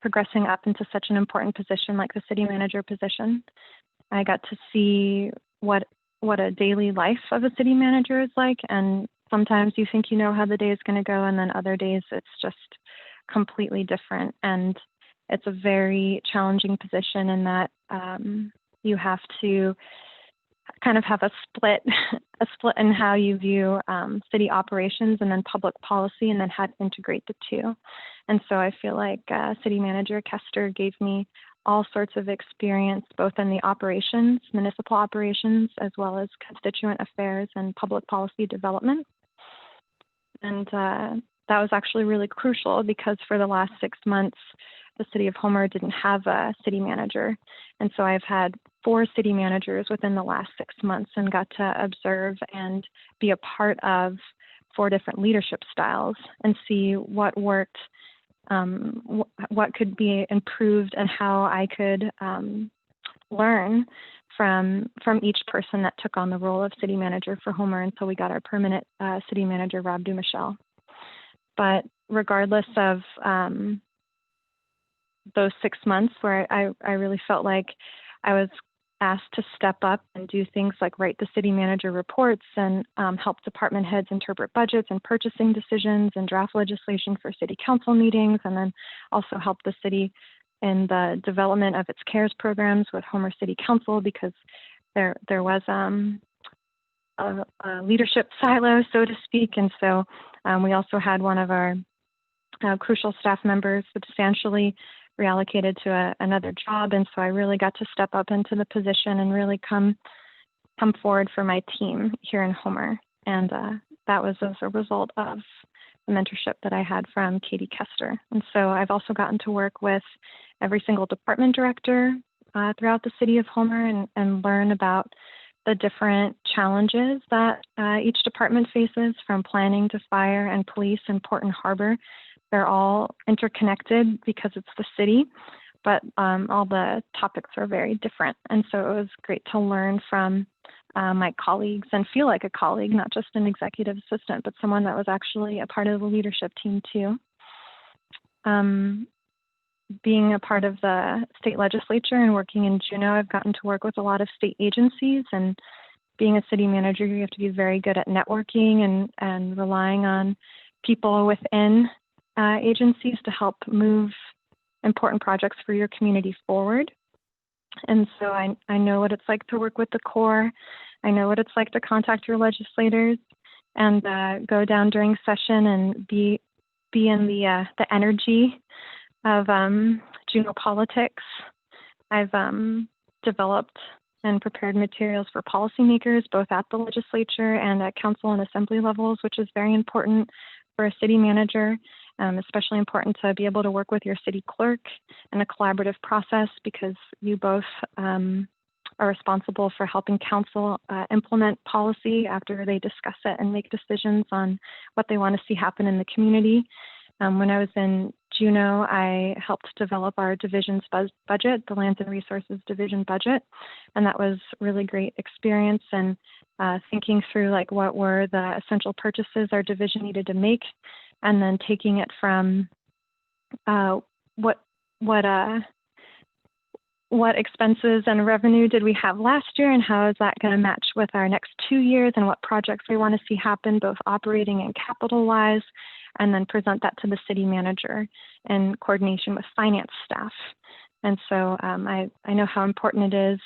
progressing up into such an important position like the city manager position. I got to see what a daily life of a city manager is like, and sometimes you think you know how the day is going to go, and then other days it's just completely different. And it's a very challenging position in that you have to kind of have a split in how you view city operations and then public policy, and then how to integrate the two. And so I feel like City Manager Kester gave me all sorts of experience, both in the operations, municipal operations, as well as constituent affairs and public policy development. And that was actually really crucial, because for the last 6 months, the city of Homer didn't have a city manager. And so I've had 4 city managers within the last 6 months and got to observe and be a part of 4 different leadership styles and see what worked, what could be improved, and how I could learn from each person that took on the role of city manager for Homer until we got our permanent city manager, Rob Dumichel. But regardless of those 6 months where I really felt like I was asked to step up and do things like write the city manager reports and help department heads interpret budgets and purchasing decisions and draft legislation for city council meetings, and then also help the city in the development of its CARES programs with Homer City Council, because there was a leadership silo, so to speak. And so we also had one of our crucial staff members substantially reallocated to another job. And so I really got to step up into the position and really come forward for my team here in Homer. And that was as a result of the mentorship that I had from Katie Kester. And so I've also gotten to work with every single department director throughout the city of Homer and learn about the different challenges that each department faces, from planning to fire and police and port and harbor. They're all interconnected because it's the city, but all the topics are very different. And so it was great to learn from my colleagues and feel like a colleague, not just an executive assistant, but someone that was actually a part of the leadership team too. Being a part of the state legislature and working in Juneau, I've gotten to work with a lot of state agencies, and being a city manager, you have to be very good at networking and relying on people within agencies to help move important projects for your community forward. And so I know what it's like to work with the Corps. I know what it's like to contact your legislators and go down during session and be in the energy of Juneau politics. I've developed and prepared materials for policymakers, both at the legislature and at council and assembly levels, which is very important for a city manager. Especially important to be able to work with your city clerk in a collaborative process, because you both are responsible for helping council implement policy after they discuss it and make decisions on what they want to see happen in the community. When I was in Juneau, I helped develop our division's budget, the Lands and Resources Division budget, and that was really great experience. And thinking through like what were the essential purchases our division needed to make, and then taking it from what expenses and revenue did we have last year, and how is that going to match with our next 2 years, and what projects we want to see happen, both operating and capital-wise, and then present that to the city manager in coordination with finance staff. And so I know how important it is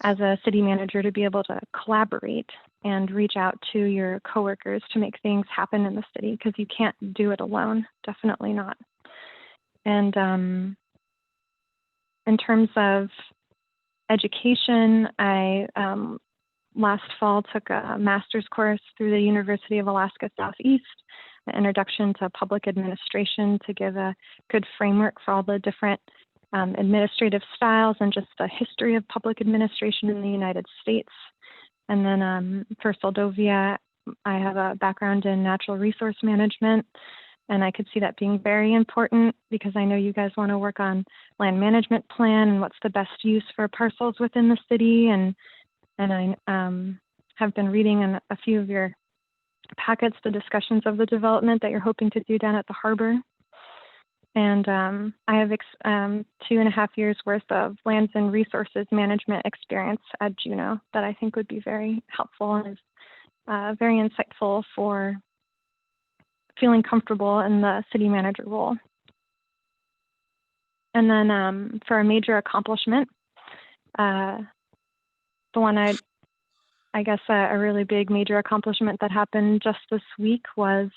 as a city manager to be able to collaborate and reach out to your coworkers to make things happen in the city, because you can't do it alone, definitely not. And in terms of education, I last fall took a master's course through the University of Alaska Southeast, an introduction to public administration, to give a good framework for all the different administrative styles and just the history of public administration in the United States. And then for Soldovia, I have a background in natural resource management, and I could see that being very important, because I know you guys want to work on land management plan and what's the best use for parcels within the city. And I have been reading in a few of your packets the discussions of the development that you're hoping to do down at the harbor. And I have 2.5 years worth of lands and resources management experience at Juneau that I think would be very helpful and is very insightful for feeling comfortable in the city manager role. And then for a major accomplishment, the one I guess a really big major accomplishment that happened just this week was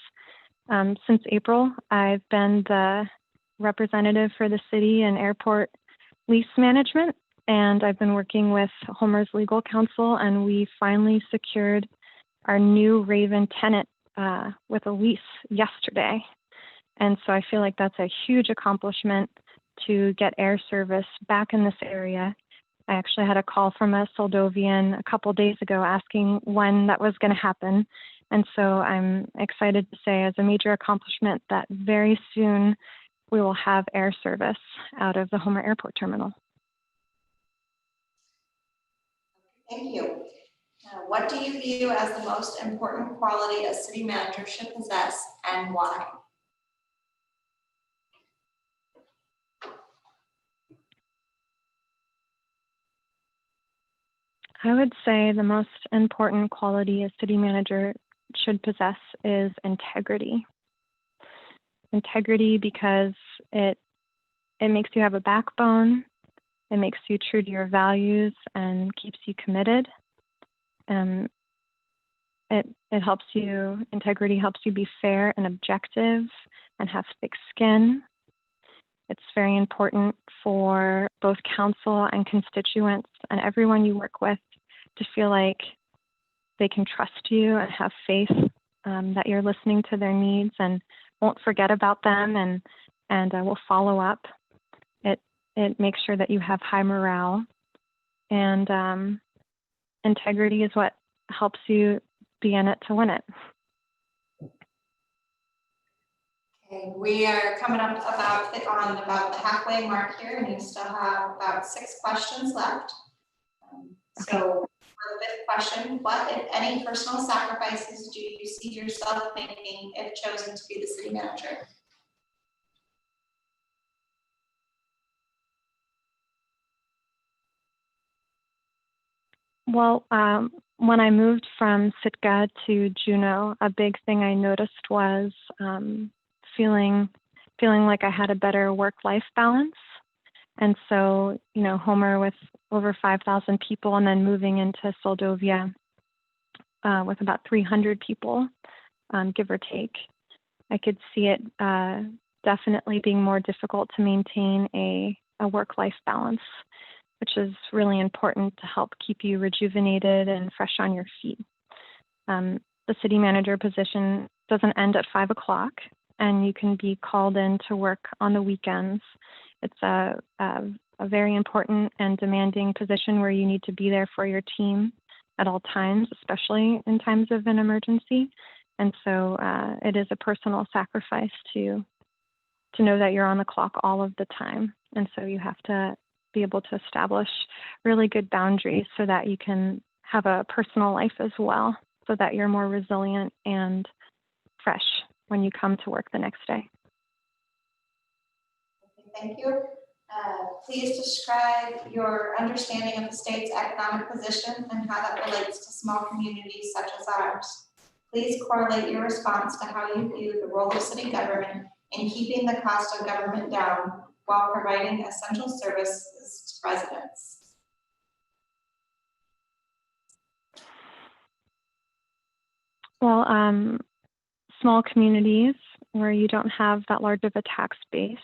since April, I've been the representative for the city and airport lease management, and I've been working with Homer's legal counsel, and we finally secured our new Raven tenant with a lease yesterday. And so I feel like that's a huge accomplishment to get air service back in this area. I actually had a call from a Soldovian a couple days ago asking when that was going to happen. And so I'm excited to say as a major accomplishment that very soon we will have air service out of the Homer Airport Terminal. Thank you. What do you view as the most important quality a city manager should possess and why? I would say the most important quality a city manager should possess is integrity. Integrity because it makes you have a backbone, it makes you true to your values and keeps you committed. It helps you, integrity helps you be fair and objective and have thick skin. It's very important for both council and constituents and everyone you work with to feel like they can trust you and have faith that you're listening to their needs and won't forget about them and will follow up. It makes sure that you have high morale, and integrity is what helps you be in it to win it. Okay, we are coming up about the halfway mark here, and you still have about 6 questions left. So for the 5th question, what, if any, personal sacrifices do you see yourself making if chosen to be the city manager? Well, when I moved from Sitka to Juneau, a big thing I noticed was feeling like I had a better work-life balance. And so, you know, Homer with over 5,000 people and then moving into Soldovia with about 300 people, give or take, I could see it definitely being more difficult to maintain a work-life balance, which is really important to help keep you rejuvenated and fresh on your feet. The city manager position doesn't end at 5 o'clock, and you can be called in to work on the weekends. It's a very important and demanding position where you need to be there for your team at all times, especially in times of an emergency. And so it is a personal sacrifice to know that you're on the clock all of the time. And so you have to be able to establish really good boundaries so that you can have a personal life as well, so that you're more resilient and fresh when you come to work the next day. Thank you. Please describe your understanding of the state's economic position and how that relates to small communities such as ours. Please correlate your response to how you view the role of city government in keeping the cost of government down while providing essential services to residents. Well, small communities where you don't have that large of a tax base,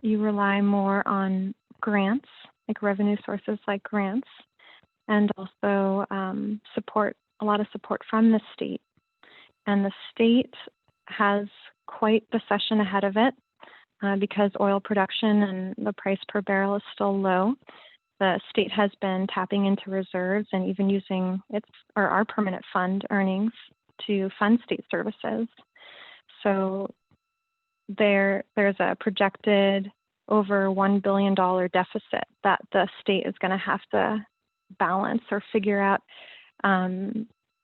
you rely more on grants, like revenue sources like grants, and also a lot of support from the state. And the state has quite the session ahead of it because oil production and the price per barrel is still low. The state has been tapping into reserves and even using our permanent fund earnings to fund state services. So there's a projected over $1 billion deficit that the state is going to have to balance or figure out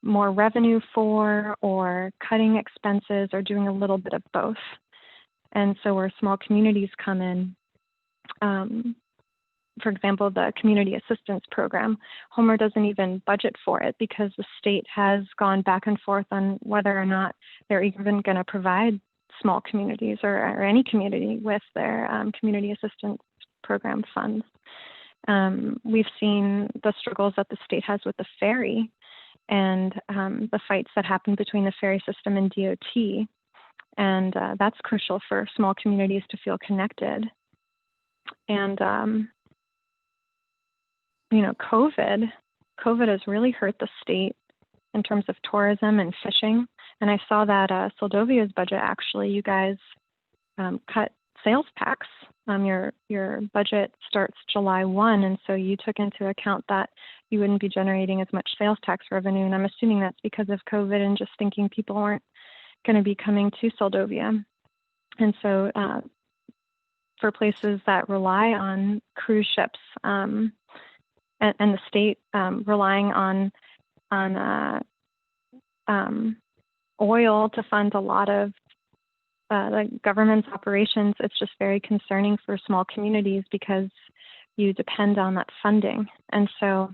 more revenue for, or cutting expenses, or doing a little bit of both. And so where small communities come in, for example, the community assistance program, Homer doesn't even budget for it because the state has gone back and forth on whether or not they're even going to provide small communities or any community with their community assistance program funds. We've seen the struggles that the state has with the ferry and the fights that happen between the ferry system and DOT. And that's crucial for small communities to feel connected. And, COVID has really hurt the state in terms of tourism and fishing. And I saw that Soldovia's budget, actually, you guys cut sales tax. Your budget starts July 1, and so you took into account that you wouldn't be generating as much sales tax revenue. And I'm assuming that's because of COVID and just thinking people weren't going to be coming to Soldovia. And so for places that rely on cruise ships and the state relying on oil to fund a lot of the government's operations, it's just very concerning for small communities because you depend on that funding. And so,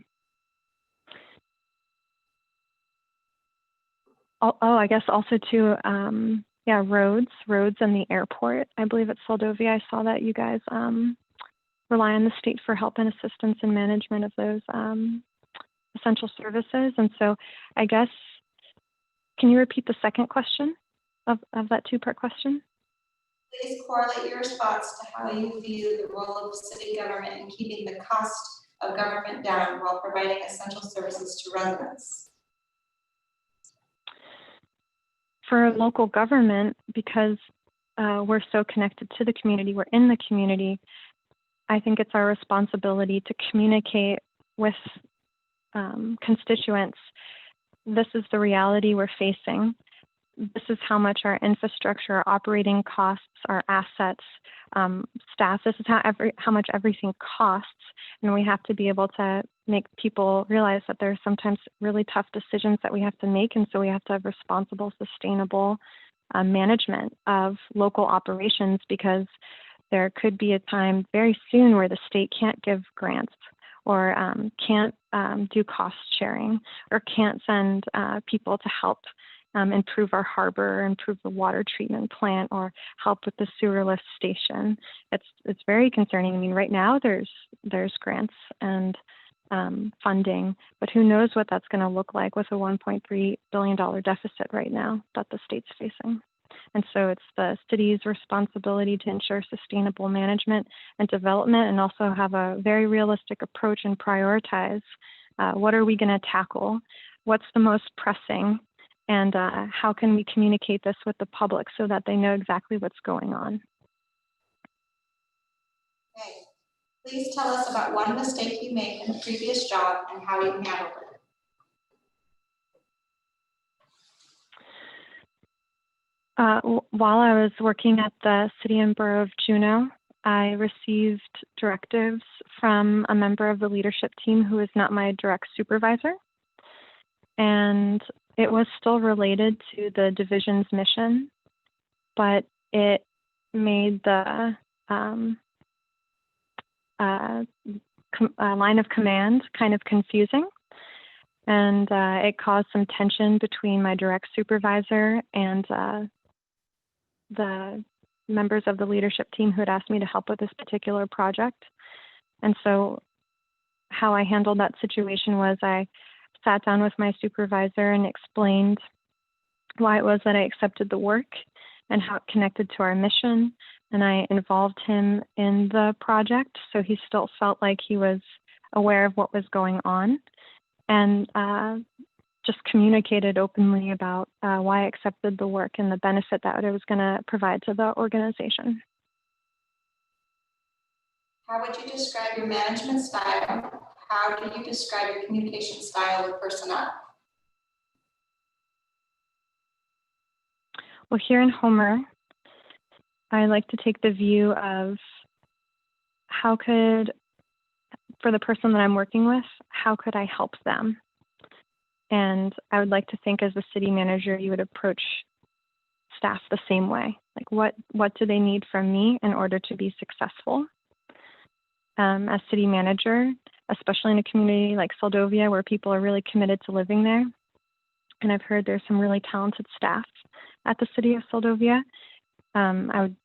I guess also too, roads and the airport. I believe at Soldovia, I saw that you guys rely on the state for help and assistance in management of those essential services. And so I guess, can you repeat the second question of that two-part question? Please correlate your response to how you view the role of city government in keeping the cost of government down while providing essential services to residents. For local government, because we're so connected to the community, we're in the community, I think it's our responsibility to communicate with constituents. This is the reality we're facing. This is how much our infrastructure, our operating costs, our assets, staff, this is how much everything costs. And we have to be able to make people realize that there's sometimes really tough decisions that we have to make. And so we have to have responsible, sustainable management of local operations, because there could be a time very soon where the state can't give grants or can't do cost sharing or can't send people to help improve our harbor, improve the water treatment plant, or help with the sewer lift station. It's very concerning. I mean, right now there's grants and funding, but who knows what that's going to look like with a $1.3 billion deficit right now that the state's facing. And so it's the city's responsibility to ensure sustainable management and development, and also have a very realistic approach and prioritize what are we going to tackle, what's the most pressing, and how can we communicate this with the public so that they know exactly what's going on. Okay. Please tell us about one mistake you made in a previous job and how you handled it. While I was working at the City and Borough of Juneau, I received directives from a member of the leadership team who is not my direct supervisor. And it was still related to the division's mission, but it made the line of command kind of confusing. And it caused some tension between my direct supervisor and the members of the leadership team who had asked me to help with this particular project. And so how I handled that situation was I sat down with my supervisor and explained why it was that I accepted the work and how it connected to our mission. And I involved him in the project, so he still felt like he was aware of what was going on, and just communicated openly about why I accepted the work and the benefit that it was going to provide to the organization. How would you describe your management style? How do you describe your communication style with personnel? Well, here in Homer, I like to take the view of how could, for the person that I'm working with, how could I help them? And I would like to think as a city manager, you would approach staff the same way. Like what do they need from me in order to be successful? As city manager, especially in a community like Soldovia where people are really committed to living there. And I've heard there's some really talented staff at the city of Soldovia. I would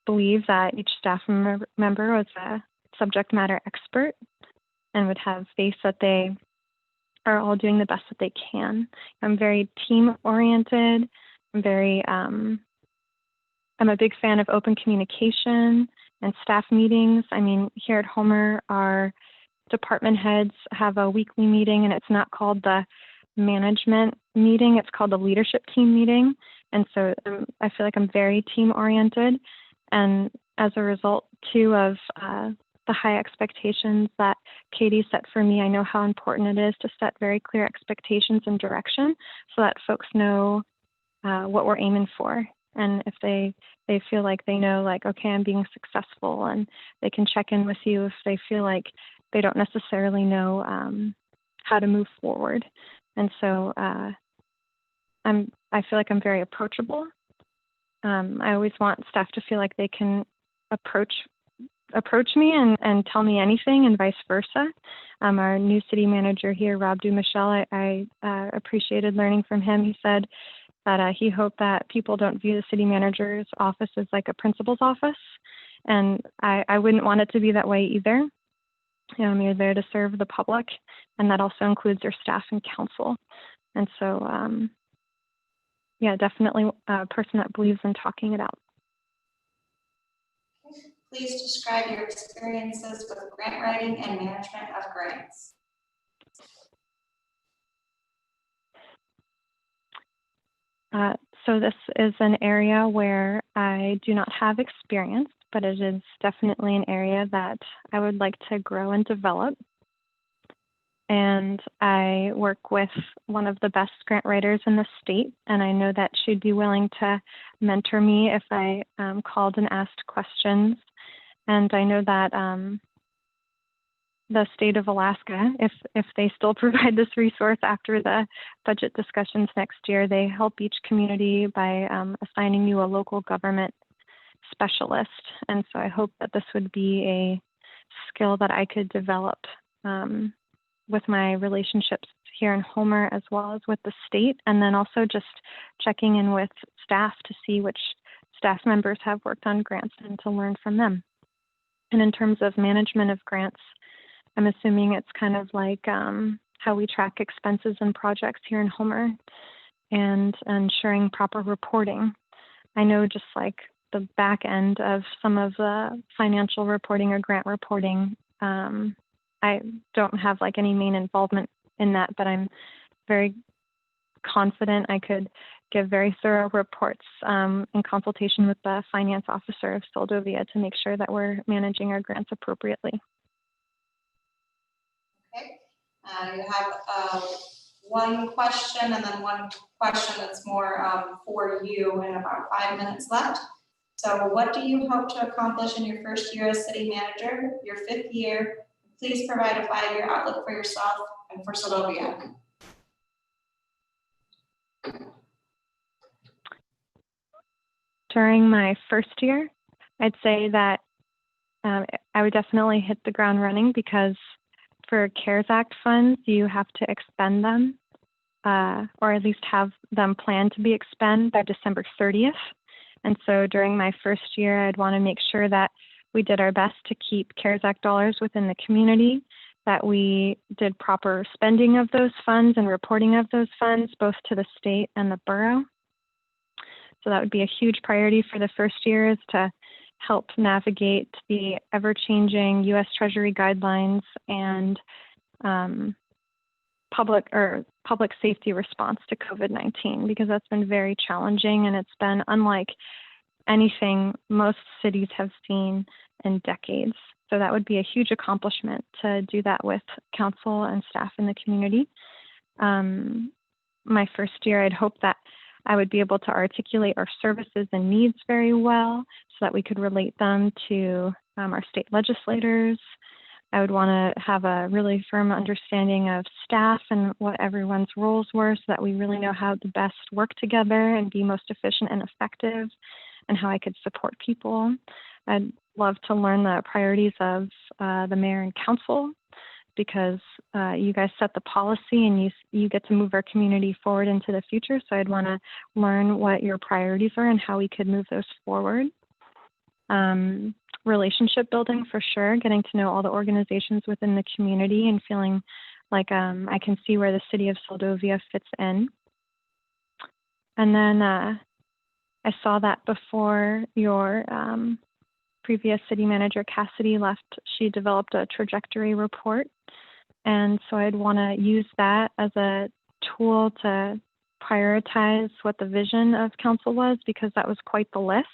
believe that each staff member was a subject matter expert and would have faith that they are all doing the best that they can. I'm very team oriented. I'm a big fan of open communication and staff meetings. I mean, here at Homer, our department heads have a weekly meeting, and it's not called the management meeting, it's called the leadership team meeting. And so I feel like I'm very team oriented, and as a result too of the high expectations that Katie set for me. I know how important it is to set very clear expectations and direction so that folks know what we're aiming for. And if they feel like they know, like, okay, I'm being successful, and they can check in with you if they feel like they don't necessarily know how to move forward. And so I feel like I'm very approachable. I always want staff to feel like they can approach me and tell me anything, and vice versa. Our new city manager here, Rob Dumichel, I appreciated learning from him. He said that he hoped that people don't view the city manager's office as like a principal's office. And I wouldn't want it to be that way either. You're there to serve the public, and that also includes your staff and council. And so, yeah, definitely a person that believes in talking it out. Please describe your experiences with grant writing and management of grants. So this is an area where I do not have experience, but it is definitely an area that I would like to grow and develop. And I work with one of the best grant writers in the state, and I know that she'd be willing to mentor me if I called and asked questions. And I know that the state of Alaska, if they still provide this resource after the budget discussions next year, they help each community by assigning you a local government specialist. And so I hope that this would be a skill that I could develop with my relationships here in Homer as well as with the state, and then also just checking in with staff to see which staff members have worked on grants and to learn from them. And in terms of management of grants, I'm assuming it's kind of like how we track expenses and projects here in Homer, and ensuring proper reporting. I know just like the back end of some of the financial reporting or grant reporting, I don't have like any main involvement in that, but I'm very confident I could give very thorough reports in consultation with the finance officer of Soldovia to make sure that we're managing our grants appropriately. Okay, you have one question and then one question that's more for you, and about 5 minutes left. So what do you hope to accomplish in your first year as city manager, your 5th year? Please provide a 5-year outlook for yourself and for Soldovia. During my first year, I'd say that I would definitely hit the ground running, because for CARES Act funds, you have to expend them, or at least have them planned to be expended by December 30th. And so during my first year, I'd want to make sure that we did our best to keep CARES Act dollars within the community, that we did proper spending of those funds and reporting of those funds, both to the state and the borough. So that would be a huge priority for the first year, is to help navigate the ever-changing U.S. Treasury guidelines and public safety response to COVID-19, because that's been very challenging, and it's been unlike anything most cities have seen in decades. So that would be a huge accomplishment to do that with council and staff in the community. My first year, I'd hope that I would be able to articulate our services and needs very well so that we could relate them to our state legislators. I would want to have a really firm understanding of staff and what everyone's roles were, so that we really know how to best work together and be most efficient and effective, and how I could support people. I'd love to learn the priorities of the mayor and council, because you guys set the policy and you get to move our community forward into the future. So I'd want to learn what your priorities are and how we could move those forward. Relationship building for sure, getting to know all the organizations within the community and feeling like I can see where the city of Soldovia fits in. And then I saw that before your previous city manager, Cassidy, left, she developed a trajectory report. And so I'd want to use that as a tool to prioritize what the vision of council was, because that was quite the list.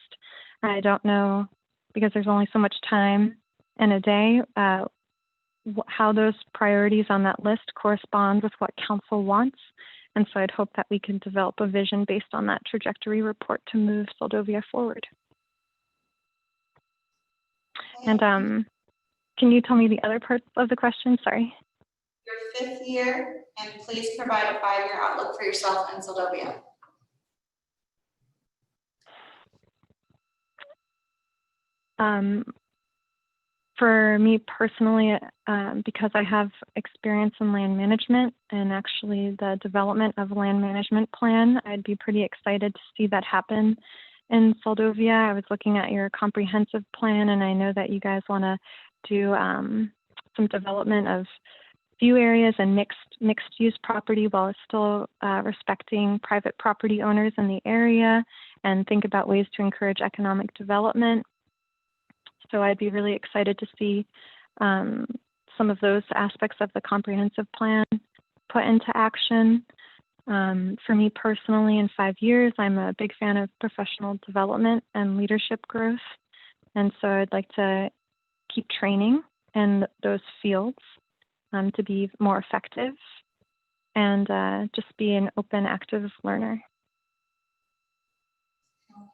I don't know because there's only so much time in a day, how those priorities on that list correspond with what council wants. And so I'd hope that we can develop a vision based on that trajectory report to move Seldovia forward. And can you tell me the other part of the question? Sorry. Your 5th year, and please provide a 5-year outlook for yourself and Seldovia. For me personally, because I have experience in land management and actually the development of a land management plan, I'd be pretty excited to see that happen in Seldovia. I was looking at your comprehensive plan, and I know that you guys want to do some development of few areas and mixed use property while still respecting private property owners in the area, and think about ways to encourage economic development. So I'd be really excited to see some of those aspects of the comprehensive plan put into action. For me personally, in 5 years, I'm a big fan of professional development and leadership growth. And so I'd like to keep training in those fields to be more effective and just be an open, active learner.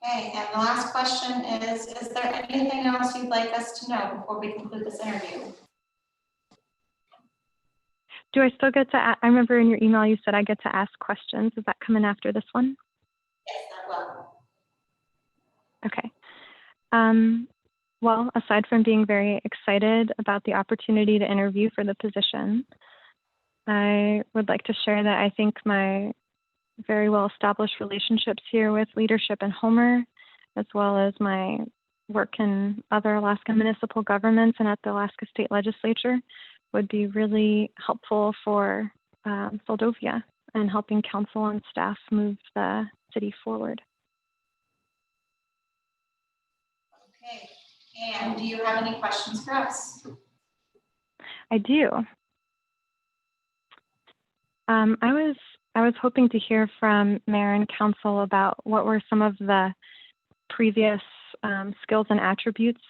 Okay, and the last question is there anything else you'd like us to know before we conclude this interview? Do I still get to, I remember in your email you said I get to ask questions. Is that coming after this one? Yes, that will. Okay. Well, aside from being very excited about the opportunity to interview for the position, I would like to share that I think my very well-established relationships here with leadership in Homer, as well as my work in other Alaska municipal governments and at the Alaska State Legislature would be really helpful for Seldovia and helping council and staff move the city forward. Okay, and do you have any questions for us? I do. I was hoping to hear from Mayor and Council about what were some of the previous skills and attributes,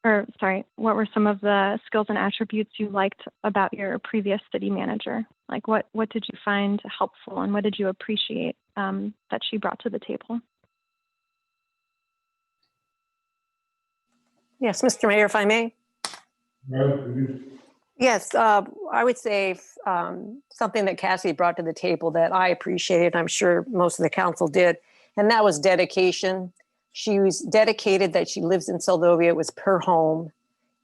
what were some of the skills and attributes you liked about your previous city manager? Like what did you find helpful and what did you appreciate that she brought to the table? Yes, Mr. Mayor, if I may. Yes, I would say something that Cassie brought to the table that I appreciated, I'm sure most of the council did, and that was dedication. She was dedicated that she lives in Seldovia, it was her home,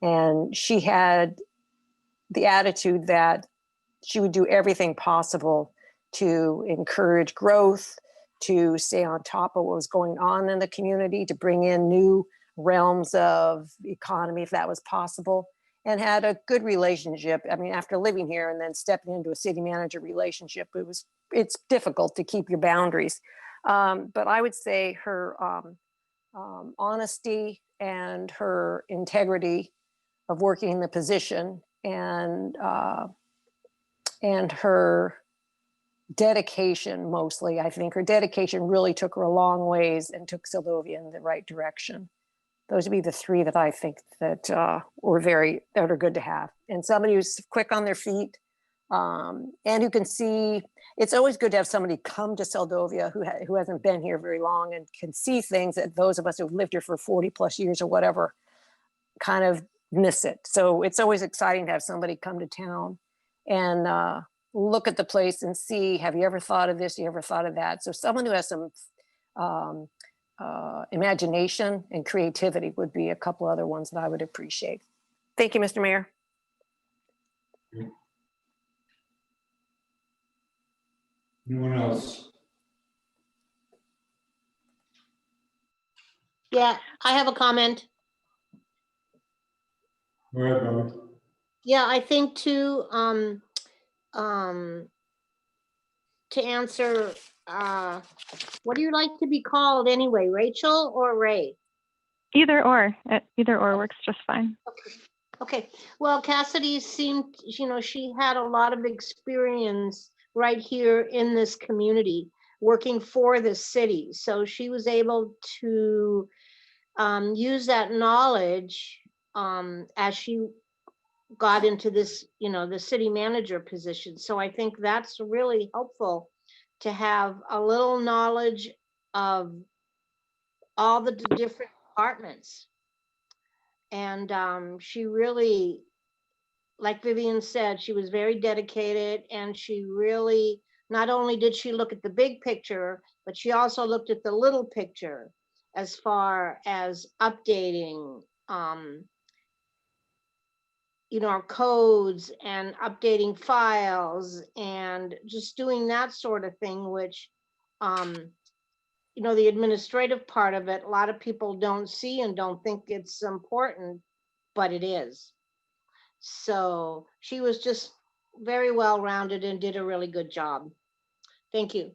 and she had the attitude that she would do everything possible to encourage growth, to stay on top of what was going on in the community, to bring in new realms of economy if that was possible, and had a good relationship. I mean, after living here and then stepping into a city manager relationship, it's difficult to keep your boundaries. But I would say her honesty and her integrity of working in the position and her dedication, mostly, I think her dedication really took her a long ways and took Seldovia in the right direction. Those would be the three that I think that are good to have. And somebody who's quick on their feet and who can see. It's always good to have somebody come to Seldovia who hasn't been here very long and can see things that those of us who've lived here for 40 plus years or whatever kind of miss it. So it's always exciting to have somebody come to town and look at the place and see, have you ever thought of this? You ever thought of that? So someone who has some imagination and creativity would be a couple other ones that I would appreciate. Thank you, Mr. Mayor. Anyone else? Yeah, I have a comment. Go ahead, Bobby. Yeah, I think to answer, what do you like to be called anyway, Rachel or Ray? Either or works just fine. Okay. Well, Cassidy seemed, she had a lot of experience right here in this community, working for the city. So she was able to use that knowledge as she got into this, the city manager position. So I think that's really helpful to have a little knowledge of all the different departments. And she really, like Vivian said, she was very dedicated, and she really, not only did she look at the big picture, but she also looked at the little picture as far as updating our codes and updating files and just doing that sort of thing, which the administrative part of it, a lot of people don't see and don't think it's important, but it is. So she was just very well-rounded and did a really good job. Thank you.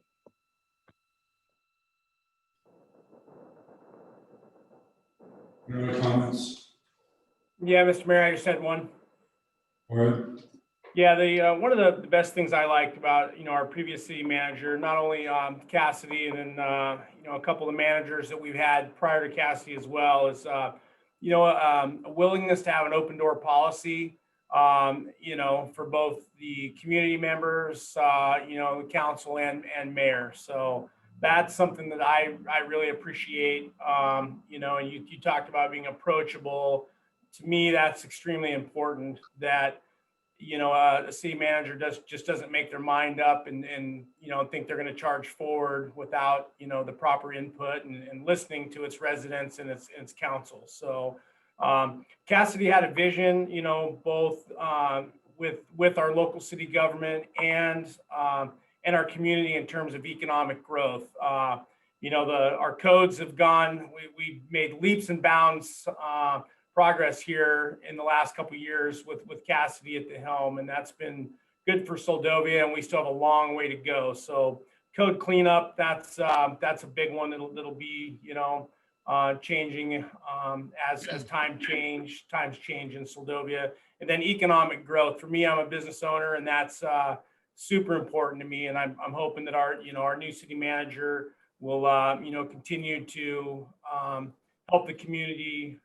Any other comments? Yeah, Mr. Mayor, I just had one. Go ahead. Yeah, one of the best things I liked about, our previous city manager, not only Cassidy and then, a couple of managers that we've had prior to Cassidy as well, is, a willingness to have an open door policy, for both the community members, the council and mayor. So that's something that I really appreciate, and you talked about being approachable. To me, that's extremely important, that a city manager just doesn't make their mind up and think they're going to charge forward without, the proper input and listening to its residents and its council. So Cassidy had a vision, both with our local city government and our community in terms of economic growth. Our codes have gone, we made leaps and bounds progress here in the last couple of years with Cassidy at the helm, and that's been good for Soldovia, and we still have a long way to go. So code cleanup, that's a big one that'll be changing as times change in Soldovia. And then economic growth. For me, I'm a business owner, and that's super important to me. And I'm hoping that our new city manager will continue to help the community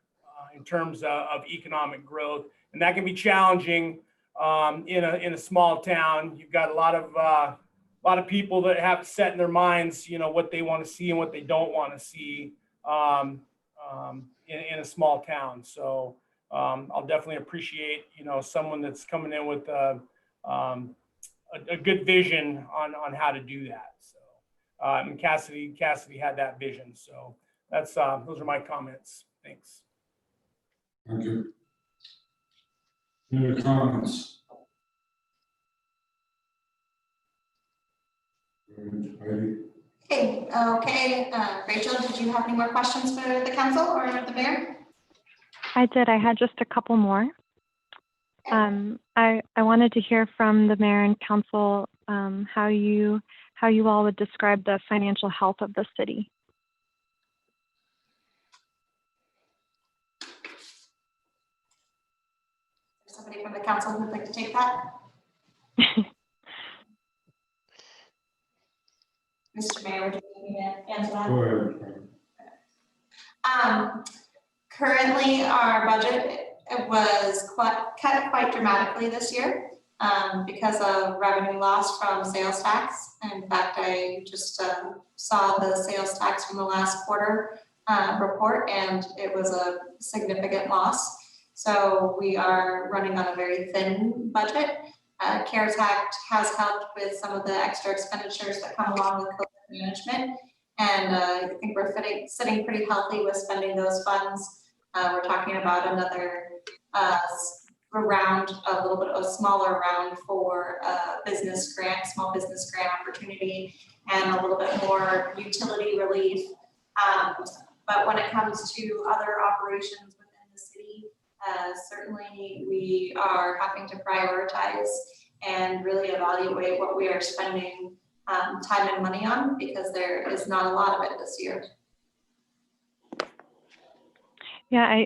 in terms of economic growth. And that can be challenging in a small town. You've got a lot of people that have set in their minds, what they want to see and what they don't want to see in a small town. So I'll definitely appreciate, someone that's coming in with a good vision on how to do that. So and Cassidy had that vision. So that's those are my comments. Thanks. Thank you. Any other comments? Heidi? Okay, Rachel, did you have any more questions for the council or the mayor? I did. I had just a couple more. I wanted to hear from the mayor and council how you all would describe the financial health of the city. Somebody from the council who'd like to take that? Mr. Mayor, would you answer that? Go ahead. Currently, our budget was cut quite dramatically this year because of revenue loss from sales tax. In fact, I just saw the sales tax from the last quarter report, and it was a significant loss. So we are running on a very thin budget. CARES Act has helped with some of the extra expenditures that come along with COVID management. And I think we're sitting pretty healthy with spending those funds. We're talking about another round, a little bit of a smaller round for business grant, small business grant opportunity, and a little bit more utility relief. But when it comes to other operations within the city, certainly we are having to prioritize and really evaluate what we are spending time and money on, because there is not a lot of it this year. Yeah,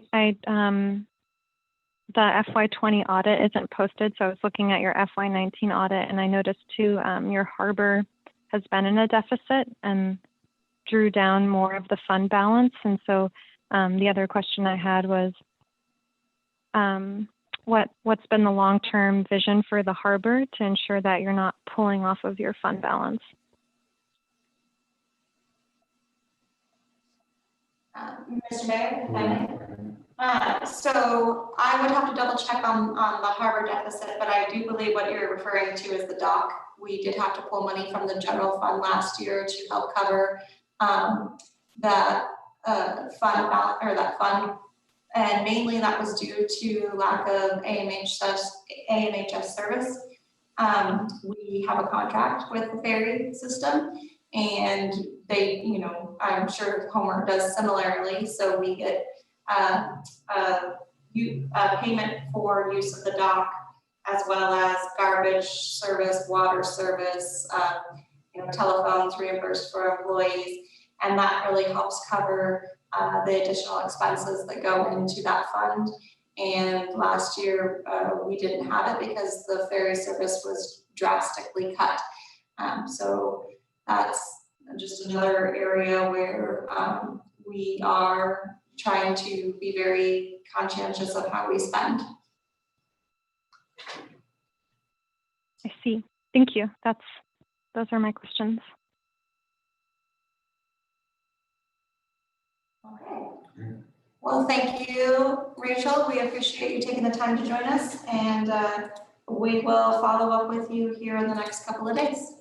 the FY20 audit isn't posted, so I was looking at your FY19 audit, and I noticed too your harbor has been in a deficit and drew down more of the fund balance, and so The other question I had was, what's been the long-term vision for the harbor to ensure that you're not pulling off of your fund balance? Mr. Mayor, if I may. So I would have to double check on the harbor deficit, but I do believe what you're referring to is the dock. We did have to pull money from the general fund last year to help cover that fund. And mainly that was due to lack of AMHS service. We have a contract with the ferry system, and they, you know, I'm sure Homer does similarly. So we get payment for use of the dock, as well as garbage service, water service, telephones reimbursed for employees, and that really helps cover the additional expenses that go into that fund. And last year we didn't have it because the ferry service was drastically cut. So that's just another area where we are trying to be very conscientious of how we spend. I see. Thank you. Those are my questions. Okay. Well, thank you, Rachel. We appreciate you taking the time to join us, and we will follow up with you here in the next couple of days.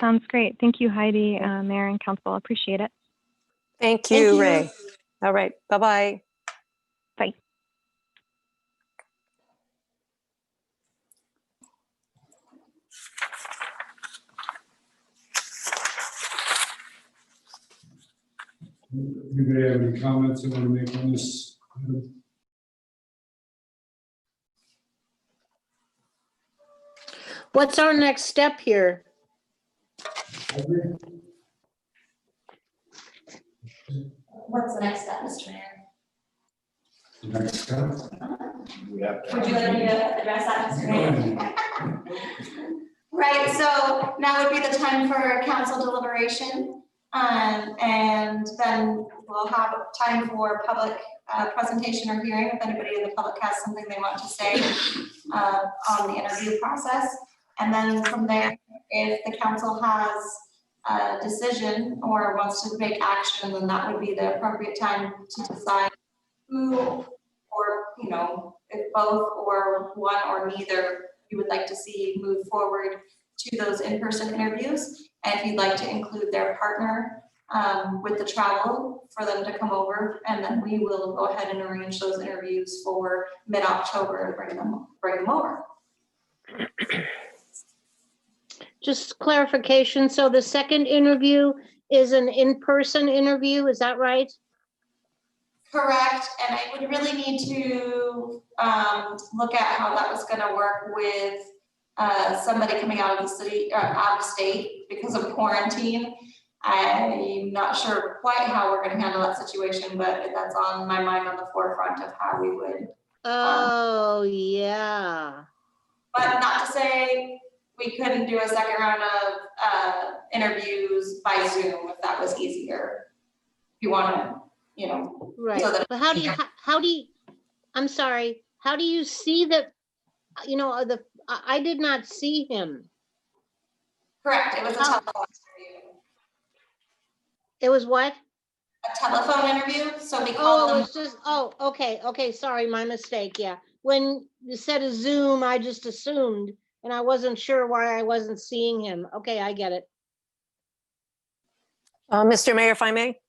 Sounds great. Thank you, Heidi, Mayor and Council. Appreciate it. Thank you, Ray. All right, bye-bye. Bye. Anybody have any comments they want to make on this item? What's our next step here? What's the next step, Mr. Mayor? The next step? We have to. Would you like me to address that, Mr. Mayor? Right, so now would be the time for council deliberation. And then we'll have time for public presentation or hearing if anybody in the public has something they want to say on the interview process. And then from there, if the council has a decision or wants to make action, then that would be the appropriate time to decide who, or, you know, if both or one or neither you would like to see move forward to those in-person interviews. And if you'd like to include their partner with the travel for them to come over, and then we will go ahead and arrange those interviews for mid-October and bring them over. Just clarification. So the second interview is an in-person interview, is that right? Correct, and I would really need to look at how that was gonna work with somebody coming out of the city, out of state because of quarantine. I'm not sure quite how we're gonna handle that situation, but that's on my mind on the forefront of how we would. Oh, yeah. But not to say we couldn't do a second round of interviews by Zoom if that was easier. If you wanna, you know. Right, So that- but how do you, I'm sorry, how do you see that, you know, I did not see him. Correct, it was a telephone interview. It was what? A telephone interview, so we Oh, call it them. was just, oh, okay, sorry, my mistake, yeah. When you said a Zoom, I just assumed, and I wasn't sure why I wasn't seeing him. Okay, I get it. Mr. Mayor, if I may?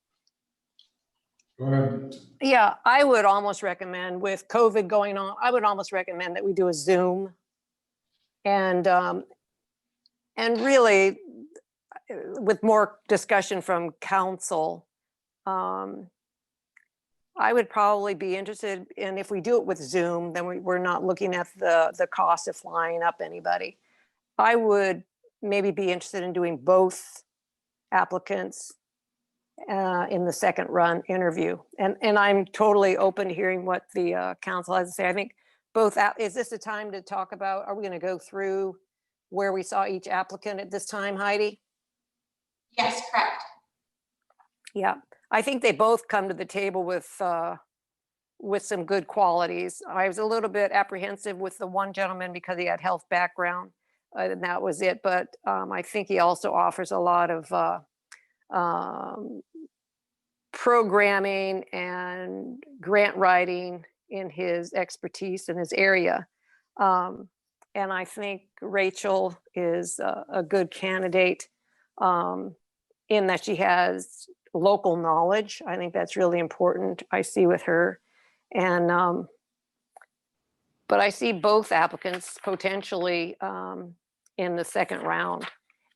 Go ahead. Yeah, I would almost recommend, with COVID going on, I would almost recommend that we do a Zoom. And really, with more discussion from council, I would probably be interested in, if we do it with Zoom, then we're not looking at the cost of flying up anybody. I would maybe be interested in doing both applicants in the second run interview. And I'm totally open to hearing what the council has to say. I think both, is this a time to talk about, are we going to go through where we saw each applicant at this time, Heidi? Yes, correct. Yeah, I think they both come to the table with some good qualities. I was a little bit apprehensive with the one gentleman because he had health background, and that was it. But I think he also offers a lot of programming and grant writing in his expertise in his area. And I think Rachel is a good candidate in that she has local knowledge. I think that's really important, I see with her. And but I see both applicants potentially in the second round.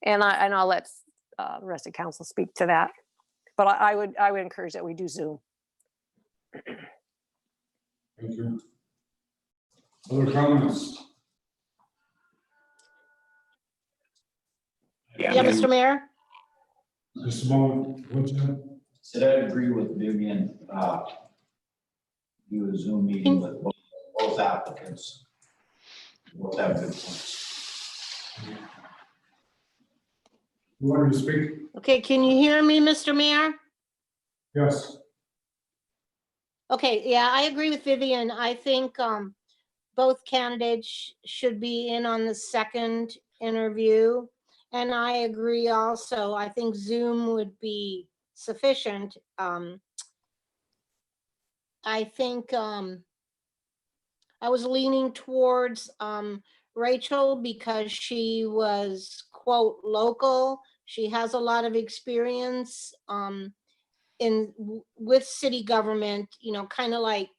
And I'll let the rest of council speak to that. But I would encourage that we do Zoom. Thank you. Other comments? Yeah. Yeah, Mr. Mayor? Just a moment, what's that? Said I agree with Vivian, do a Zoom meeting with both applicants. Both have good points. You want to speak? Okay, can you hear me, Mr. Mayor? Yes. Okay, yeah, I agree with Vivian. I think both candidates should be in on the second interview. And I agree also, I think Zoom would be sufficient. I think I was leaning towards Rachel because she was, quote, local. She has a lot of experience with city government, you know, kind of like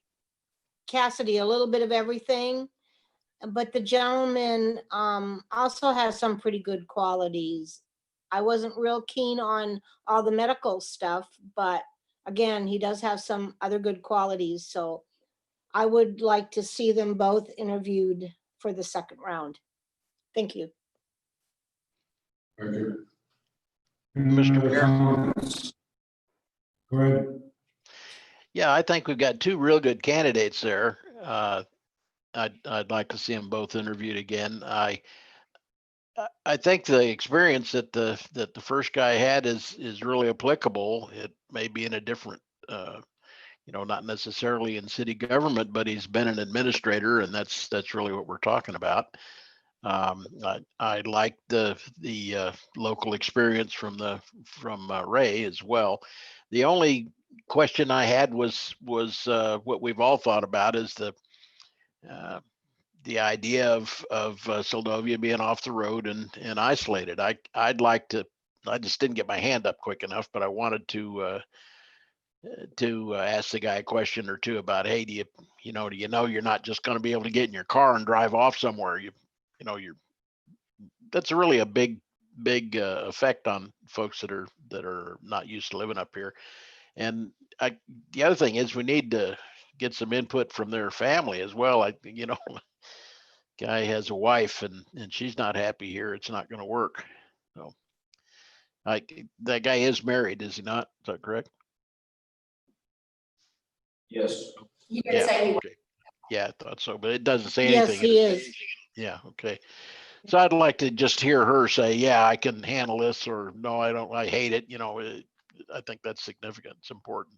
Cassidy, a little bit of everything. But the gentleman also has some pretty good qualities. I wasn't real keen on all the medical stuff, but again, he does have some other good qualities. So I would like to see them both interviewed for the second round. Thank you. Thank you. Mr. Mayor? Comments? Go ahead. Yeah, I think we've got two real good candidates there. I'd like to see them both interviewed again. I think the experience that the first guy had is really applicable. It may be in a different, not necessarily in city government, but he's been an administrator, and that's really what we're talking about. I like the local experience from Ray as well. The only question I had was what we've all thought about is the idea of Seldovia being off the road and isolated. I just didn't get my hand up quick enough, but I wanted to ask the guy a question or two about, hey, do you know you're not just going to be able to get in your car and drive off somewhere. That's really a big effect on folks that are not used to living up here. And the other thing is we need to get some input from their family as well. Guy has a wife and she's not happy here. It's not going to work. So that guy is married, is he not? Is that correct? Yes. You did say he was. Okay. Yeah, I thought so, but it doesn't say Yes, anything. he is. Yeah. Okay. So I'd like to just hear her say, yeah, I can handle this, or no, I don't, I hate it. I think that's significant. It's important.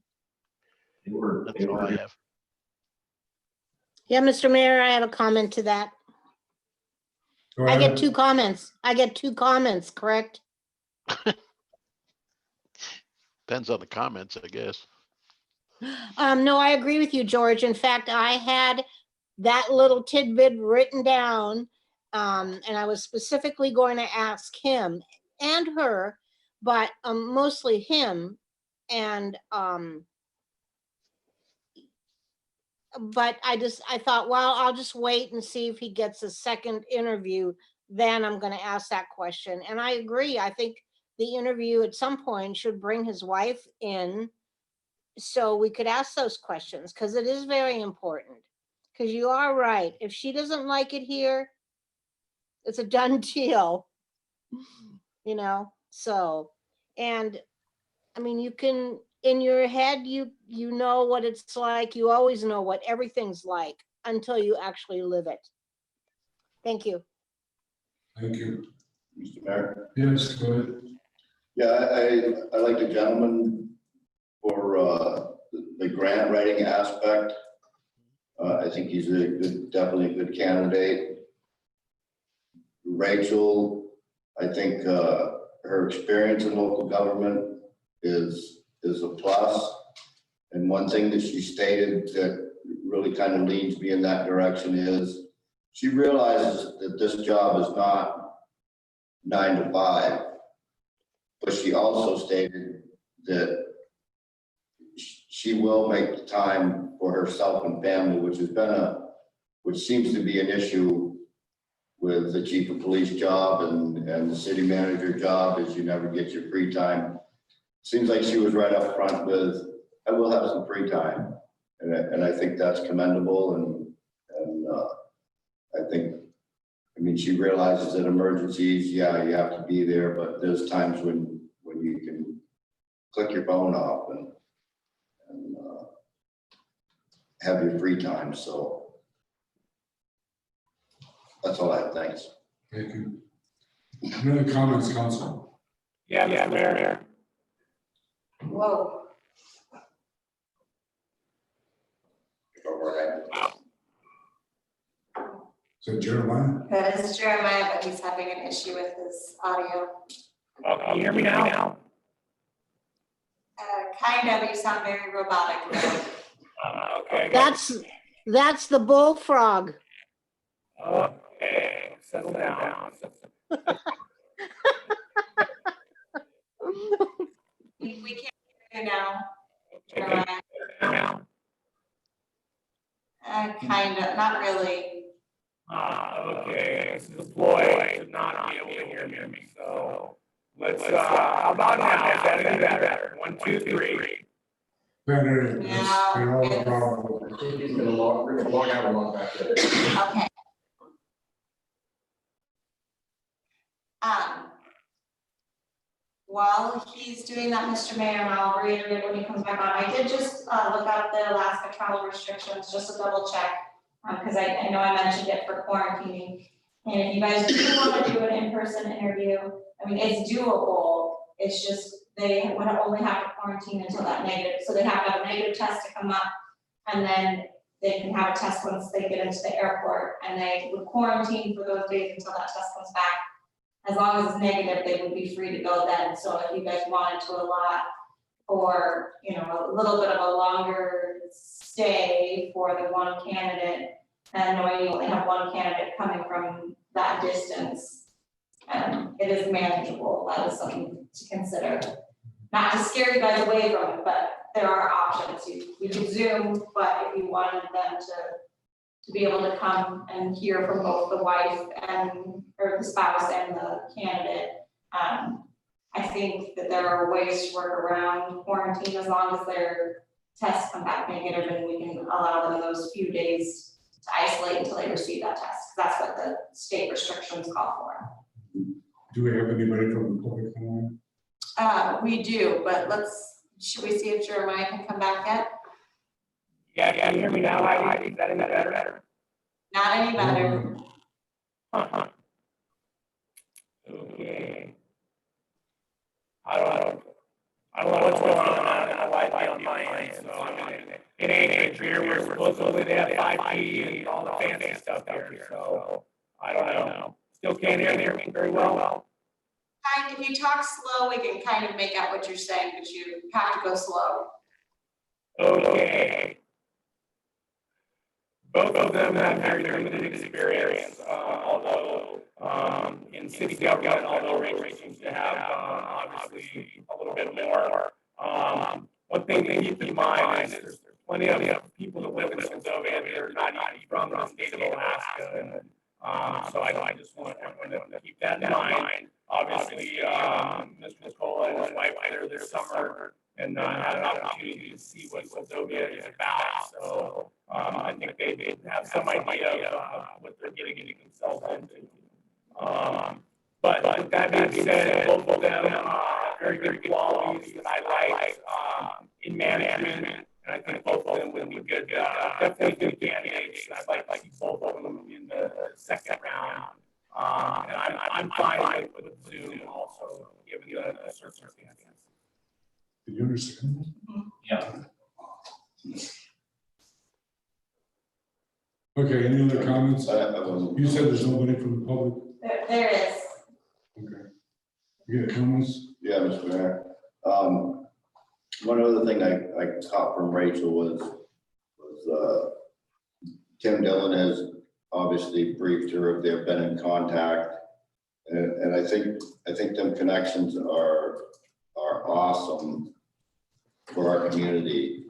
That's all I have. Yeah, Mr. Mayor, I have a comment to that. Go I ahead. get two comments. Correct? Depends on the comments, I guess. No, I agree with you, George. In fact, I had that little tidbit written down, and I was specifically going to ask him and her, but mostly him. And but I thought, well, I'll just wait and see if he gets a second interview. Then I'm going to ask that question. And I agree. I think the interview at some point should bring his wife in so we could ask those questions, because it is very important. Because you are right. If she doesn't like it here, it's a done deal. So, and I mean, you can, in your head, you know what it's like. You always know what everything's like until you actually live it. Thank you. Thank you. Mr. Mayor? Yes, go ahead. Yeah, I like the gentleman the grant writing aspect. I think he's definitely a good candidate. Rachel, I think her experience in local government is a plus. And one thing that she stated that really kind of leads me in that direction is she realizes that this job is not 9 to 5, but she also stated that she will make the time for herself and family, which seems to be an issue with the chief of police job and the city manager job, is you never get your free time. Seems like she was right up front with, I will have some free time. And I think that's commendable. And I mean, she realizes that emergencies, yeah, you have to be there, but there's times when you can click your phone off and have your free time. So that's all I have. Thanks. Thank you. Any other comments, council? Yeah, Mayor. Whoa. So Jeremiah? That is Jeremiah, but he's having an issue with his audio. Oh, can you hear me now? Kind of, you sound very robotic. Okay. That's the bullfrog. Okay, settle down. We can't hear you now. Okay. Jeremiah. Kind of, not really. Okay, this is Floyd, should not be able to hear me, so let's, how about now? Is that any better? 1, 2, 3. Better. Yeah. They're all probably. I think he's gonna log out and log back in. Okay. While he's doing that, Mr. Mayor, and I'll reiterate when he comes back on, I did just look up the Alaska travel restrictions, just to double check. Because I know I mentioned it for quarantining. And if you guys do want to do an in-person interview, I mean, it's doable. It's just they would only have to quarantine until that negative. So they have to have a negative test to come up, and then they can have a test once they get into the airport, and they would quarantine for those days until that test comes back. As long as it's negative, they would be free to go then. So if you guys wanted to allot for, you know, a little bit of a longer stay for the one candidate, and knowing you only have one candidate coming from that distance, it is manageable. That is something to consider. Not to scare you guys away from it, but there are options. You could Zoom, but if you wanted them to be able to come and hear from both the wife or the spouse and the candidate, I think that there are ways to work around quarantine as long as their tests come back negative, and we can allow them those few days to isolate until they receive that test. That's what the state restrictions call for. Do we have anybody from the public online? We do, but should we see if Jeremiah can come back yet? Yeah, can you hear me now? Is that any better? Not any better. Okay. I don't know what's going on. I like it on my end, so I mean, it ain't here. We're supposedly to have 5G and all the fancy stuff here, so I don't know. Still can't hear me very well. If you talk slow, we can kind of make out what you're saying, but you have to go slow. Okay. Both of them have very limited experience, although in city government, although Rachel seems to have obviously a little bit more. One thing to keep in mind is there's plenty of people that live in Moldova and they're not even from the state of Alaska. And so I just want everyone to keep that in mind. Obviously, Mr. Nicola and his wife were there this summer and had an opportunity to see what Moldova is about. So I think they have some idea of what they're getting themselves into. But with that being said, both of them have very good qualities that I like in management, and I think both of them will be good, definitely good candidates. I'd like to see both of them in the second round. And I'm fine with Zoom also, given the circumstances. Did you understand? Yeah. Okay, any other comments? I wasn't. You said there's nobody from the public? There is. Okay. You got comments? Yeah, Mr. Mayor. One other thing I caught from Rachel was Tim Dillon has obviously briefed her, they've been in contact. And I think them connections are awesome for our community.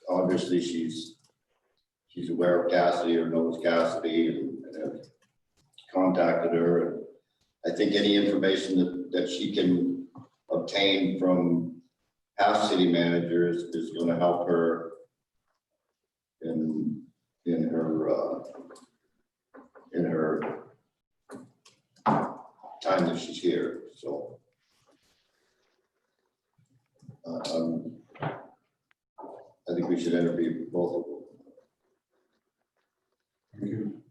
Obviously she's aware of Cassidy or knows Cassidy and have contacted her. And I think any information that she can obtain from past city managers is going to help her in her time that she's here. So I think we should interview both of them. Thank you.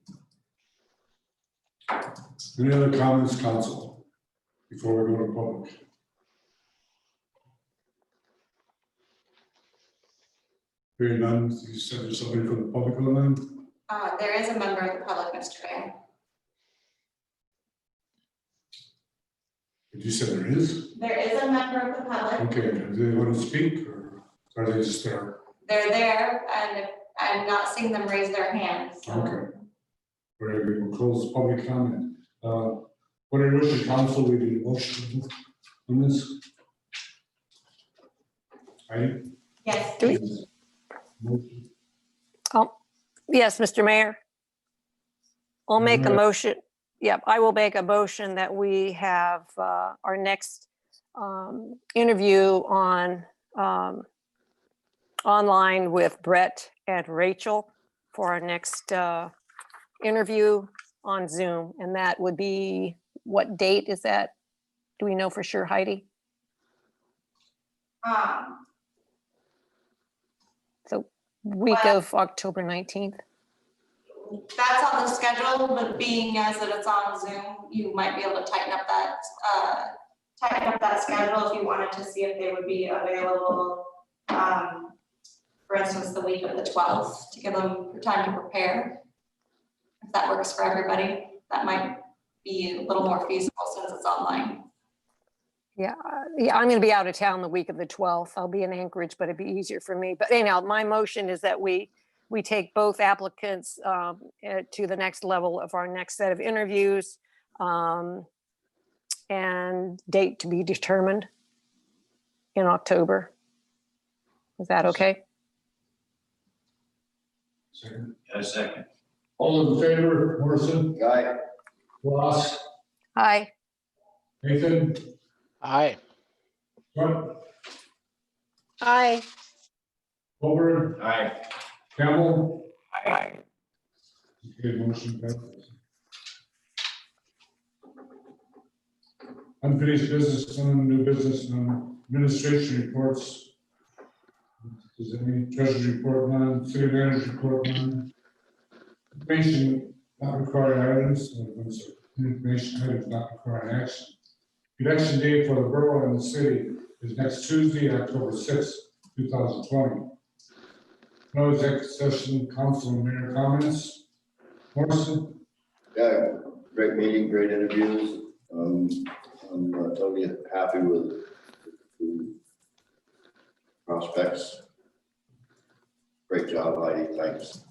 Any other comments, council, before we go to public? Hearing none, you said there's somebody from the public on the line? There is a member of the public, Mr. Mayor. Did you say there is? There is a member of the public. Okay, do they want to speak or are they just there? They're there and I'm not seeing them raise their hands. So. Okay. Very good, we'll close the public comment. What are your council, we need a motion on this? Right? Yes. Do we- Motion. Yes, Mr. Mayor. I'll make a Alright. motion. Yep, I will make a motion that we have our next interview on online with Brett and Rachel for our next interview on Zoom. And that would be, what date is that? Do we know for sure, Heidi? So week Well- of October 19th. That's on the schedule, but being as that it's on Zoom, you might be able to tighten up that schedule if you wanted to see if they would be available. For instance, the week of the 12th to give them time to prepare. If that works for everybody, that might be a little more feasible since it's online. Yeah, I'm going to be out of town the week of the 12th. I'll be in Anchorage, but it'd be easier for me. But anyhow, my motion is that we take both applicants to the next level of our next set of interviews and date to be determined in October. Is that okay? Second. A second. All in favor, Morrison, Guy, Ross, Aye. Nathan, Aye. Scott, Aye. Over, Aye. Campbell. Aye. Okay, motion passes. Unfinished business, none, new business, none, administration reports. Is there any treasury report, none, city manager report, none? Information not required items, information items not requiring action. Election day for the borough and the city is next Tuesday, October 6th, 2020. No executive session, council and mayor comments. Morrison? yeah, great meeting, great interviews. I'm totally happy with the prospects. Great job, Heidi, thanks.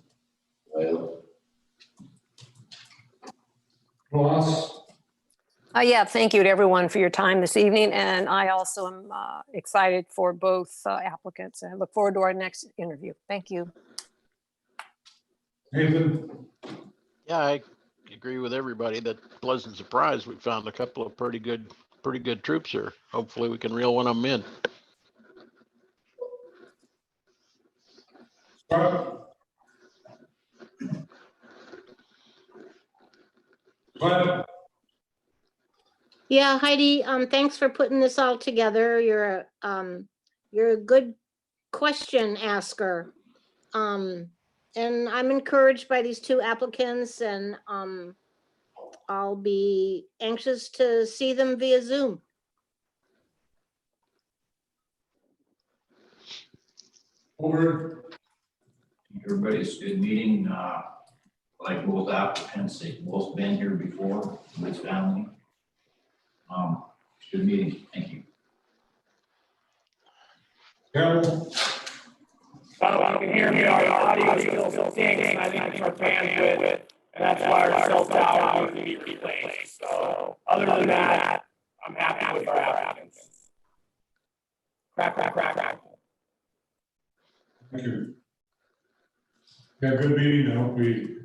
Well, Ross? Yeah, thank you to everyone for your time this evening. And I also am excited for both applicants. I look forward to our next interview. Thank you. Nathan? Yeah, I agree with everybody. That pleasant surprise. We found a couple of pretty good troops here. Hopefully we can reel one of them in. Scott? Scott? Yeah, Heidi, thanks for putting this all together. You're a good question asker. And I'm encouraged by these two applicants and I'll be anxious to see them via Zoom. Over. Everybody's good meeting, like both applicants, they've both been here before with his family. Good meeting, thank you. Carol, You can hear me, our audio still stinks, and I think it's our bandwidth, and that's why our cell tower needs to be replaced. So, other than that, I'm happy with our applicants. Crack. thank you. Yeah, good meeting. I hope we,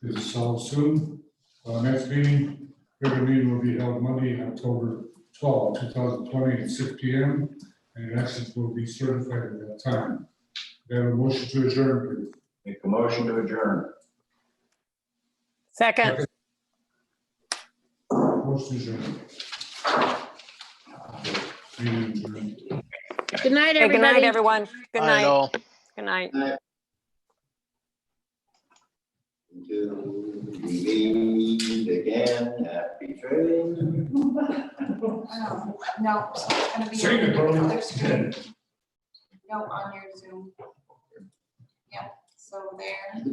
this is solved soon. Next meeting, regular meeting will be held Monday, October 12, 2020 at 6 p.m. And elections will be certified at that time. We have a motion to adjourn, please. Make a motion to adjourn. Second. Motion adjourned. Meeting adjourned. Good night, Hey, good night, everybody. everyone. Good All right, night. all. Good night. To meet again at betraying. No, so it's gonna be. Sing it, on Brody. the other screen. No, on your Zoom. Yeah, so there.